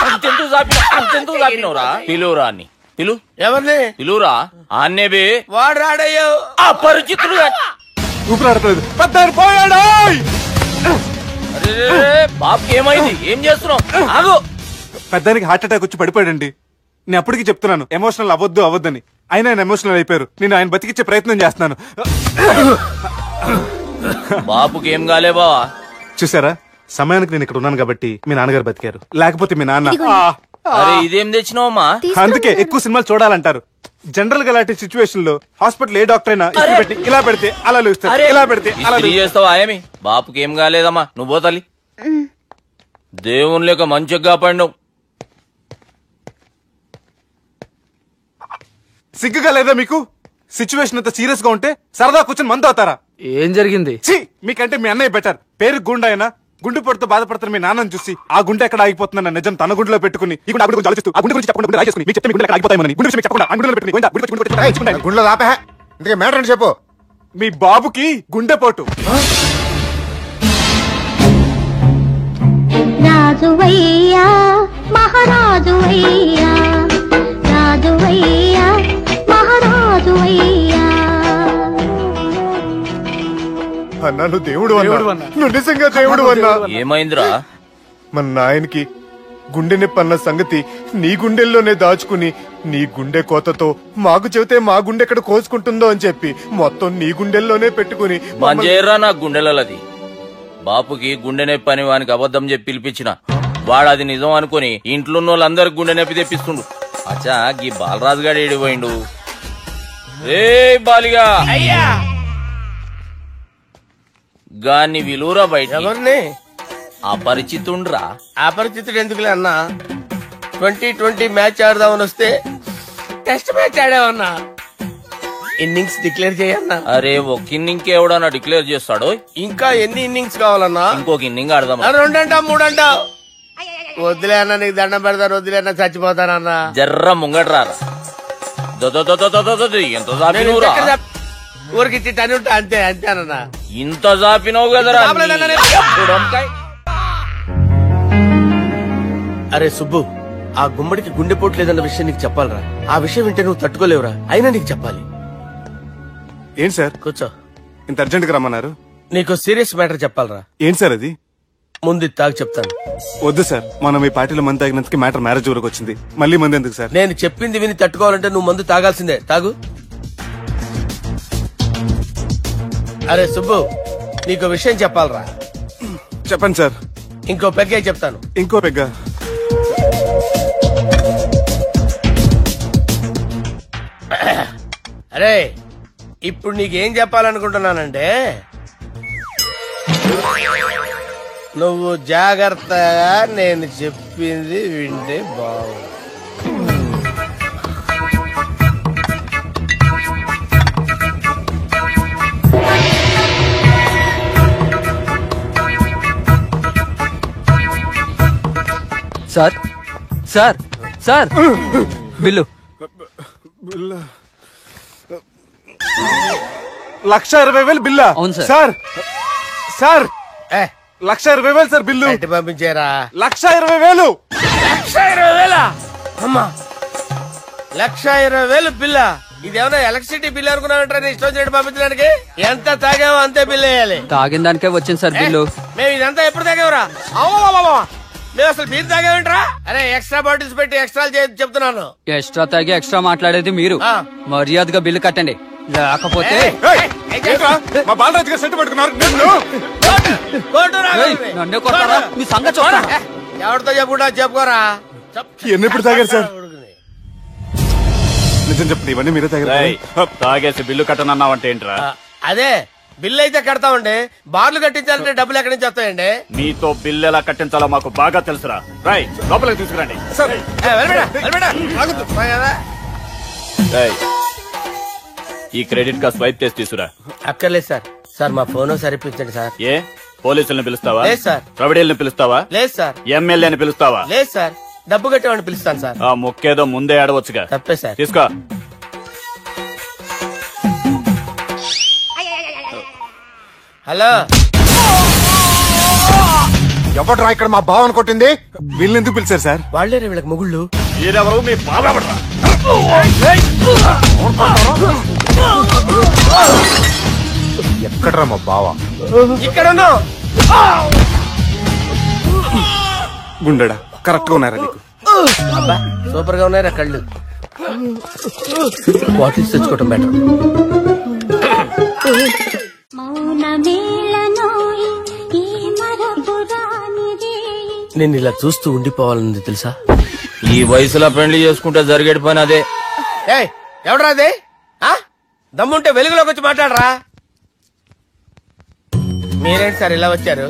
అంతెందుకు చాపినవురా? పిలువురా అన్ని. పిలు. ఎవరిని పిలువురా. ఆన్నే బే. వాడు రాడయ్యో. అపరిచితుడు. ఊపిరాడట్లేదు. పెద్ద ఆయన పోయాడు. బాబుకి ఏమైంది? ఏం చేస్తున్నావు? ఆగు. పెద్దానికి హార్ట్ అటాక్ వచ్చి పడిపోయాడండి. నేను అప్పటికి చెప్తున్నాను ఎమోషనల్ అవ్వద్దని. అయినా ఆయన ఎమోషనల్ అయిపోయారు. నేను ఆయన బతికిచ్చే ప్రయత్నం చేస్తున్నాను. బాబుకి ఏం కాలే బావా? చూసారా, సమయానికి నేను ఇక్కడ ఉన్నాను కాబట్టి మీ నాన్నగారు బతికారు. లేకపోతే మీ నాన్న. అరే ఇదేం తెచ్చినావమ్మా? అందుకే ఎక్కువ సినిమాలు చూడాలంటారు. జనరల్ గా అలాంటి సిచ్యువేషన్ లో హాస్పిటల్ ఏ డాక్టర్ అయినా ఇస్త్రీ పెట్టి ఇలా పెడితే అలా లూస్తారు, ఇలా పెడితే అలా చేస్తావా? ఏమి బాపుకి ఏం కాలేదమ్మా, నువ్వు పోతల్లి. దేవుని లేక మంచిగా పడినావు. సిగ్గుగా లేదా మీకు? సిచ్యువేషన్ అంత సీరియస్ గా ఉంటే సరదా కూర్చొని మందు అవుతారా? ఏం జరిగింది? మీకంటే మీ అన్నయ్య బెటర్. పేరు గుండె అయినా గుండెపోటుతో బాధపడుతున్న మీ నాన్నని చూసి ఆ గుండె ఎక్కడ ఆగిపోతుందన్న నిజం తన గుండెలో పెట్టుకుని ఈ గుండె గురించి ఆలోచిస్తూ ఆ గుండె గురించి చెప్పకుండా రాజేసుకుని మీకు చెప్తే మీ గుండె ఎక్కడ ఆగిపోతాయని గుండె విషయం చెప్పకుండా ఆ గుండెలో పెట్టుకుని గుండెలో ఆపే. ఇందుకే మ్యాటర్ అని చెప్పు. మీ బాబుకి గుండెపోటు. రాజువయ్యా మహారాజువయ్యా, రాజువయ్యా మహారాజువయ్యా. అన్నా నువ్వు దేవుడు అన్నా, నువ్వు నిజంగా దేవుడు అన్నా. ఏమైందిరా? మన నాయనకి గుండె నొప్పి అన్న సంగతి నీ గుండెల్లోనే దాచుకుని నీ గుండె కోతతో మాకు చెబితే మా గుండె ఎక్కడ కోసుకుంటుందో అని చెప్పి మొత్తం నీ గుండెల్లోనే పెట్టుకుని మంజేరా నా గుండెలది. బాపుకి గుండె నొప్పి అని వానికి అబద్ధం చెప్పి పిలిపించిన వాడు అది నిజం అనుకుని ఇంట్లో ఉన్న వాళ్ళందరికి గుండె నొప్పి తెప్పిస్తుండు. అచ్చా గీ బాలరాజు గారు ఏడిపోయిండు. రే బాలిగా అయ్యా గాన్ని విలువరా బయట. ఎవరిని? అపరిచితుండ్రా. అపరిచితుడు ఎందుకులే అన్నా? 2020 మ్యాచ్ ఆడదామని వస్తే టెస్ట్ మ్యాచ్ ఆడామన్నా. ఇన్నింగ్స్ డిక్లేర్ చేయన్నా. అరే ఒక ఇన్నింగ్ ఎవడన్నా డిక్లేర్ చేస్తాడు? ఇంకా ఎన్ని ఇన్నింగ్స్ కావాలన్నా? ఇంకొక ఇన్నింగ్ ఆడదాం. 2 అంటావు 3 అంటావు. వద్దులే అన్న, నీకు దండం పెడతాను. వద్దులే అన్న, చచ్చిపోతానన్నా. జర్ర ముంగట్రారా. ఎంత జాపినవురా? ఊరికి టని ఉంటా అంతే అంతేనన్నా. ఇంత జాపినవు కదరా. అరే సుబ్బు, ఆ గుమ్మడికి గుండెపోటు లేదన్న విషయం నీకు చెప్పాలరా. ఆ విషయం వింటే నువ్వు తట్టుకోలేవురా. అయినా నీకు చెప్పాలి. ఏం సార్? కూర్చో. ఇంత అర్జెంట్ గా రమ్మన్నారు? నీకు సీరియస్ మ్యాటర్ చెప్పాలరా. ఏం సార్ అది? ముందు తాగు చెప్తాను. వద్దు సార్, మనం ఈ పార్టీలో మందు తాగినందుకు మ్యాటర్ మ్యారేజ్ వరకు వచ్చింది. మళ్ళీ మంది ఎందుకు సార్? నేను చెప్పింది విని తట్టుకోవాలంటే నువ్వు మందు తాగాల్సిందే. తాగు. అరే సుబ్బు, నీకు విషయం చెప్పాలరా. చెప్పండి సార్. ఇంకో పెగ్గే చెప్తాను. ఇంకో పెగ్గా? అరే ఇప్పుడు నీకేం చెప్పాలనుకుంటున్నానంటే, నువ్వు జాగ్రత్తగా నేను చెప్పింది వింటే బాగుంది. సార్ సార్ సార్ బిల్లు 1,20,000 బిల్లా? అవును sir. Sir sir 1,20,000 sir bill. పంపించారా? 1,20,000. 1,20,000? అమ్మా, 1,20,000 బిల్లా? ఇదేమన్నా ఎలక్ట్రిసిటీ బిల్ అనుకున్నామంటారా? ఇష్టం వచ్చినట్టు పంపించడానికి. ఎంత తాగామో అంతే బిల్ వేయాలి. తాగిన దానికే వచ్చింది సార్ బిల్లు. మేము ఇదంతా ఎప్పుడు తాగామరా? మేము అసలు మీరు తాగామంటారా? అరే ఎక్స్ట్రా బాటిల్స్ పెట్టి ఎక్స్ట్రా చెప్తున్నాను. ఎక్స్ట్రా తాగి ఎక్స్ట్రా మాట్లాడేది మీరు. మర్యాదగా బిల్లు కట్టండి, లేకపోతే మా బాలరాజు గారు సెట్ పట్టుకున్నారు. నన్నే కొట్టారా? మీ సంగతి చూడరా. ఎవరితో చెప్పుకుంటా చెప్పుకోరా. ఎన్నెప్పుడు తాగారు సార్? నిజం చెప్పండి, ఇవన్నీ మీరే తాగారు. తాగేసి బిల్లు కట్టనన్నావంటే ఏంట్రా? అదే బిల్లు అయితే కడతామండి. బార్లు కట్టించాలంటే డబ్బులు ఎక్కడి నుంచి వస్తాయండి? నీతో బిల్లు ఎలా కట్టించాలో మాకు బాగా తెలుసురా. రై లోపలికి తీసుకురండి. ఈ క్రెడిట్ కార్డ్ స్వైప్ చేసి తీసుకురా. అక్కర్లేదు సార్. సార్ మా ఫోన్ సరిపించండి సార్. ఏ పోలీసులను పిలుస్తావా? లేదు సార్. ప్రొవిడీలను పిలుస్తావా? లేదు సార్. ఎమ్మెల్యేని పిలుస్తావా? లేదు సార్. డబ్బు కట్టేవాడిని పిలుస్తాను సార్. ఆ మొక్కేదో ముందే ఆడవచ్చుగా. తప్పే సార్. తీసుకో. హలో, ఎవడ్రా ఇక్కడ మా బావని కొట్టింది? వీళ్ళని ఎందుకు పిలిచారు సార్? వాళ్ళేరే వీళ్ళకి మొగుళ్ళు. మీరెవరు? మీ బాబా. ఎక్కడ్రా మా బావా? ఇక్కడ గుండెడా కరెక్ట్ గా ఉన్నారా నీకు? సూపర్ గా ఉన్నారా కళ్ళు? బాటిల్స్ తెచ్చుకోవటం బెటర్. నేను ఇలా చూస్తూ ఉండిపోవాలని తెలుసా? ఈ వయసులో పెళ్లి చేసుకుంటే జరిగేటి పని అదే. ఎవడరా అదే? దమ్ముంటే వెలుగులోకి వచ్చి మాట్లాడరా. మీరేంటి సార్ ఇలా వచ్చారు?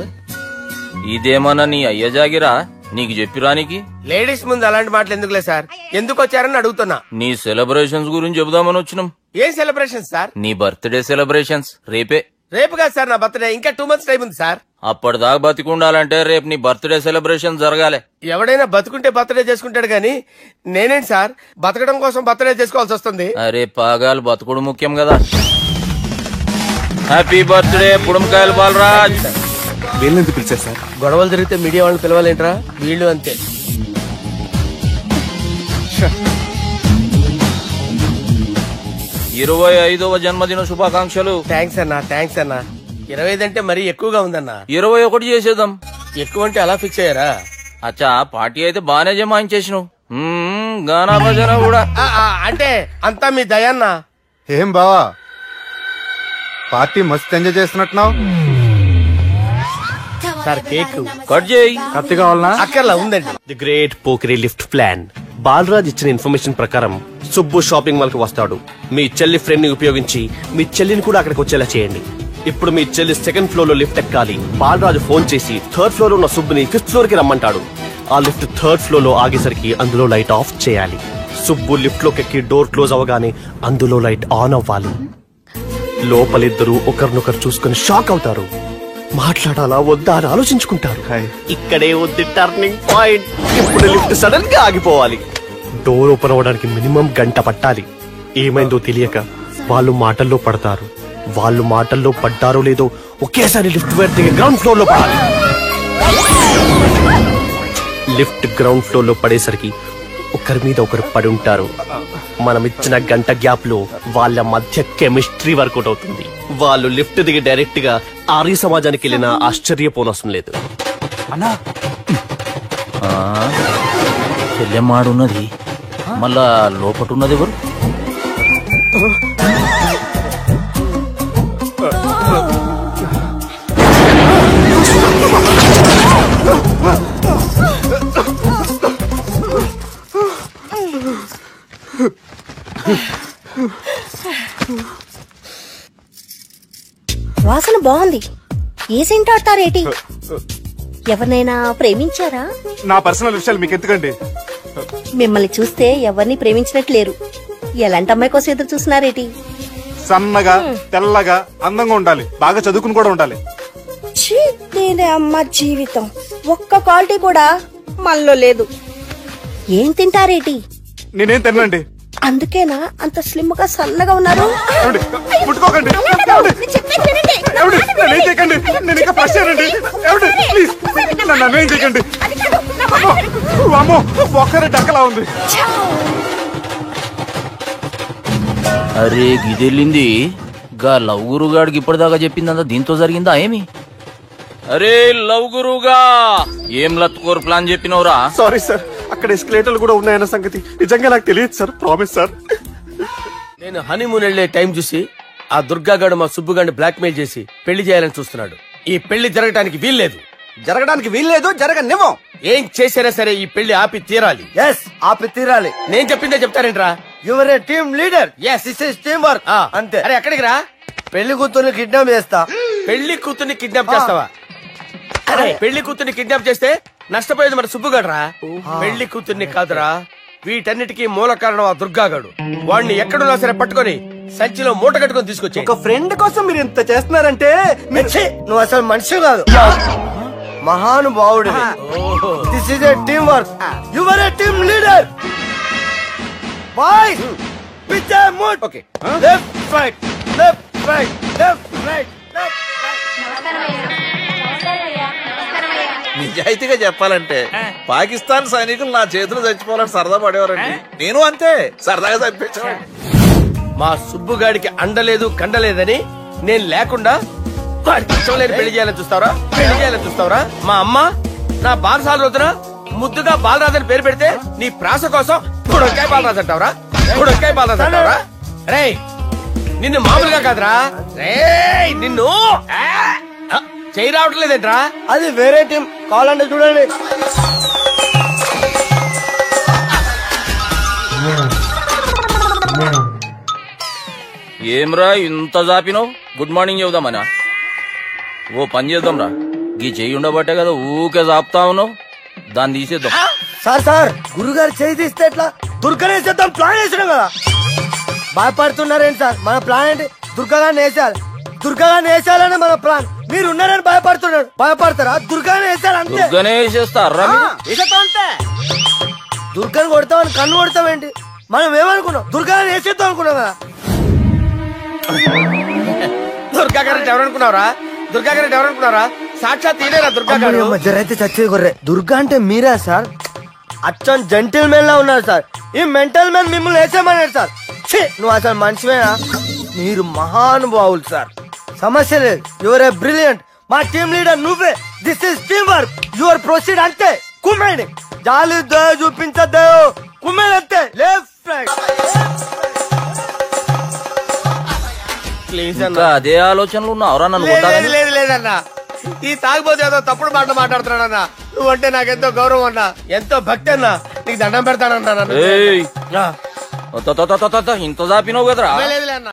ఇదేమన్నా నీ అయ్య జాగిరా నీకు చెప్పిరానికి? లేడీస్ ముందు అలాంటి మాటలు ఎందుకులే సార్, ఎందుకు వచ్చారని అడుగుతున్నా. నీ సెలబ్రేషన్స్ గురించి చెబుదామని వచ్చినాం. ఏం సెలబ్రేషన్ సార్? నీ బర్త్డే సెలబ్రేషన్స్ రేపే. రేపు కాదు సార్ నా బర్త్డే, ఇంకా 2 months టైం ఉంది సార్. అప్పటిదాకా బతికుండాలంటే రేపు నీ బర్త్డే సెలబ్రేషన్ జరగాలి. ఎవడైనా బతుకుంటే బర్త్డే చేసుకుంటాడు గాని నేనేంటి సార్ బతకడం కోసం బర్త్డే చేసుకోవాల్సి వస్తుంది? అరే పాగాలు బతుకుడు ముఖ్యం కదా. హ్యాపీ బర్త్డే పుడంకాయలు బాలరాజ్. వీళ్ళెందుకు పిలిచారు సార్? గొడవలు జరిగితే మీడియా వాళ్ళని పిలవాలేంట్రా? వీళ్ళు అంతే. 25వ జన్మదిన శుభాకాంక్షలు. థ్యాంక్స్ అన్నా, థ్యాంక్స్ అన్నా. 25 అంటే మరీ ఎక్కువగా ఉందన్నా. 21 చేసేద్దాం. ఎక్కువ అంటే అలా ఫిక్స్ అయ్యారా? అచ్చా పార్టీ అయితే బానే జమాయించేసినావు. గానా భజన కూడా. అంటే అంతా మీ దయన్నా. ఏం బావా పార్టీ మస్తు ఎంజాయ్ చేస్తున్నట్టున్నావు. సార్ కేక్ కట్ చేయి. కత్తి కావాలనా? అక్కర్లా ఉందండి. ది గ్రేట్ పోకరీ లిఫ్ట్ ప్లాన్. బాలరాజ్ ఇచ్చిన ఇన్ఫర్మేషన్ ప్రకారం సుబ్బు షాపింగ్ మాల్ కి వస్తాడు. మీ చెల్లి ఫ్రెండ్ ని ఉపయోగించి మీ చెల్లిని కూడా అక్కడికి వచ్చేలా చేయండి. ఇప్పుడు మీ చెల్లి 2nd floor లో లిఫ్ట్ ఎక్కాలి. బాలరాజు ఫోన్ చేసి 3rd floor లో ఉన్న సుబ్బుని 5th floor కి రమ్మంటాడు. ఆ లిఫ్ట్ 3rd floor లో ఆగేసరికి అందులో లైట్ ఆఫ్ చేయాలి. సుబ్బు లిఫ్ట్ లోకి ఎక్కి డోర్ క్లోజ్ అవగానే అందులో లైట్ ఆన్ అవ్వాలి. లోపలిద్దరూ ఒకరినొకరు చూసుకుని షాక్ అవుతారు. మాట్లాడాలా వద్దా అని ఆలోచించుకుంటారు. ఇక్కడే ఉంది టర్నింగ్ పాయింట్. ఇప్పుడు లిఫ్ట్ సడన్ గా ఆగిపోవాలి. డోర్ ఓపెన్ అవ్వడానికి మినిమం 1 గంట పట్టాలి. ఏమైందో తెలియక వాళ్ళు మాటల్లో పడతారు. వాళ్ళు మాటల్లో పడ్డారో లేదో ఒకేసారి లిఫ్ట్ వేర్ గ్రౌండ్ ఫ్లోర్ లో పడాలి. లిఫ్ట్ గ్రౌండ్ ఫ్లోర్ లో పడేసరికి ఒకరి మీద ఒకరు పడి ఉంటారు. మనం ఇచ్చిన 1 గంట గ్యాప్ లో వాళ్ళ మధ్య కెమిస్ట్రీ వర్కౌట్ అవుతుంది. వాళ్ళు లిఫ్ట్ దిగి డైరెక్ట్ గా ఆర్య సమాజానికి వెళ్ళినా ఆశ్చర్యపోనవసరం లేదు. చెల్లెమ్మాడున్నది మళ్ళా లోపటున్నది ఎవరు? వాసన బాగుంది. ఏ సెంట్ ఆడతారేటి? ఎవరినైనా ప్రేమించారా? నా పర్సనల్ విషయాలు మీకు ఎందుకండి? మిమ్మల్ని చూస్తే ఎవరిని ప్రేమించినట్లేరు. ఎలాంటి అమ్మాయి కోసం ఎదురు చూస్తున్నారేటి? సన్నగా తెల్లగా అందంగా ఉండాలి, బాగా చదువుకుని కూడా ఉండాలి. నేనే అమ్మ జీవితం ఒక్క క్వాలిటీ కూడా మనలో లేదు. ఏం తింటారేటి? నేనేం తినండి. అందుకేనా అంత స్లిమ్ గా సన్నగా ఉన్నారు? ముట్టుకోకండి, నేనేం చేయకండి. నేను ఇంకా ఫస్ట్ చేయండి. ప్లీజ్ నన్ను ఏం చేయకండి. అమ్మో ఒక్కరే డక్కలా ఉంది. అరే గిదెళ్ళింది గా లవ్ గురుగాడికి ఇప్పటిదాకా చెప్పిందంతా దీంతో జరిగిందా ఏమి? అరే లవ్ గురుగా ఏం లత్కోర్ ప్లాన్ చెప్పినవురా? సారీ సార్, అక్కడ ఎస్కలేటర్లు కూడా ఉన్నాయన్న సంగతి నిజంగా నాకు తెలియదు సార్. Promise sir. నేను హనీమూన్ వెళ్లే టైం చూసి ఆ దుర్గాగాడు మా సుబ్బుగాడిని బ్లాక్ మెయిల్ చేసి పెళ్లి చేయాలని చూస్తున్నాడు. ఈ పెళ్లి జరగడానికి వీల్లేదు. జరగనివ్వం. ఏం చేసినా సరే ఈ పెళ్లి ఆపి తీరాలి. ఆపి తీరాలి. నేను చెప్పిందే చెప్తారేంట్రా? Your A team leader. yes this is team work. అంతే. అరే ఎక్కడికి రా? పెళ్లి కూతుర్ని కిడ్నాప్ చేస్తా. పెళ్లి కూతుర్ని కిడ్నాప్ చేస్తావా? అరే పెళ్లి కూతుర్ని కిడ్నాప్ చేస్తే నష్టపోయేది మన సుబ్బుగాడురా. పెళ్లి కూతుర్ని కాదురా, వీటన్నిటికీ మూల కారణం ఆ దుర్గాగాడు. వాడిని ఎక్కడున్నా సరే పట్టుకొని సంచిలో మూట కట్టుకొని తీసుకొచ్చి. ఒక ఫ్రెండ్ కోసం మీరు ఇంత చేస్తున్నారంటే నువ్వు అసలు మనిషి కాదు, మహానుభావుడు. This is a team work. Your A team leader. Boy with a mood. Okay left right left right left right left right. నిజాయితీగా చెప్పాలంటే పాకిస్తాన్ సైనికులు నా చేతులు చచ్చిపోవాలని సరదా పడేవారండి. నేను అంతే సరదాగా చంపించాను. మా సుబ్బుగాడికి అండలేదు కండలేదని నేను లేకుండా వాడికి ఇష్టం లేని పెళ్లి చేయాలని చూస్తావరా మా అమ్మ నా బాలసాల రోజున ముద్దుగా బాలరాజు పేరు పెడితే నీ ప్రాస కోసం బుడక్కాయ బాలరాజు అంటావరా రేయ్ నిన్ను మామూలుగా కాదురా రేయ్ నిన్ను చేయి రావట్లేదేంట్రా అది వేరే టీం కావాలంటే చూడండి. ఏమ్రా ఇంత జాపినావు? Good morning చెబుదామనా? ఓ పని చేద్దాంరా, గీ చెయ్యి ఉండబట్టే కదా ఊకే జాపుతా ఉన్నావు, దాన్ని తీసేద్దాం. సార్ గురుగారు చేయి తీస్తే ఎట్లా? దుర్గనేసేద్దాం ప్లాన్ వేసినాం కదా. భయపడుతున్నారేంటి సార్? మన ప్లాన్ ఏంటి? దుర్గాన్ని వేసేయాలని మన ప్లాన్. మీరు ఉన్నారని భయపడతారా? దుర్గాన్ని వేసేయాలంటే దుర్గనే వేసేస్తారా? అంతే. దుర్గాని కొడతామని కన్ను కొడతామేంటి? మనం ఏమనుకున్నాం? దుర్గాన్ని వేసేద్దాం అనుకున్నాం కదా. దుర్గా గారు ఎవరనుకున్నారా? సాక్షాత్ తీరేరా దుర్గా గారు. జరైతే చచ్చేది గొర్రె. దుర్గా అంటే మీరా సార్? అచ్చం జెంటిల్ మెన్ లా ఉన్నారు సార్. ఈ మెంటల్ మెన్ మిమ్మల్ని వేసేమన్నాడు సార్. నువ్వు అసలు మనిషివేనా? మీరు మహానుభావులు సార్. సమస్య లేదు. Your a brilliant. మా టీమ్ లీడర్ నువ్వే. This is team work. Your proceed అంతే. కుమ్మేయండి. జాలి చూపించద్దు. కుమ్మేది అంతే. Left right. ఇంకా అదే ఆలోచనలు ఉన్నావురా నన్ను కొట్టాలని? లేదన్నా, ఈ తాగిపోతే ఏదో తప్పుడు మాట మాట్లాడుతున్నాడన్నా. నువ్వంటే నాకెంతో గౌరవం అన్నా, ఎంతో భక్తి అన్నా. నీకు దండం పెడతానన్నా. ఇంత జాపినావు కదరా? లేదులే అన్నా.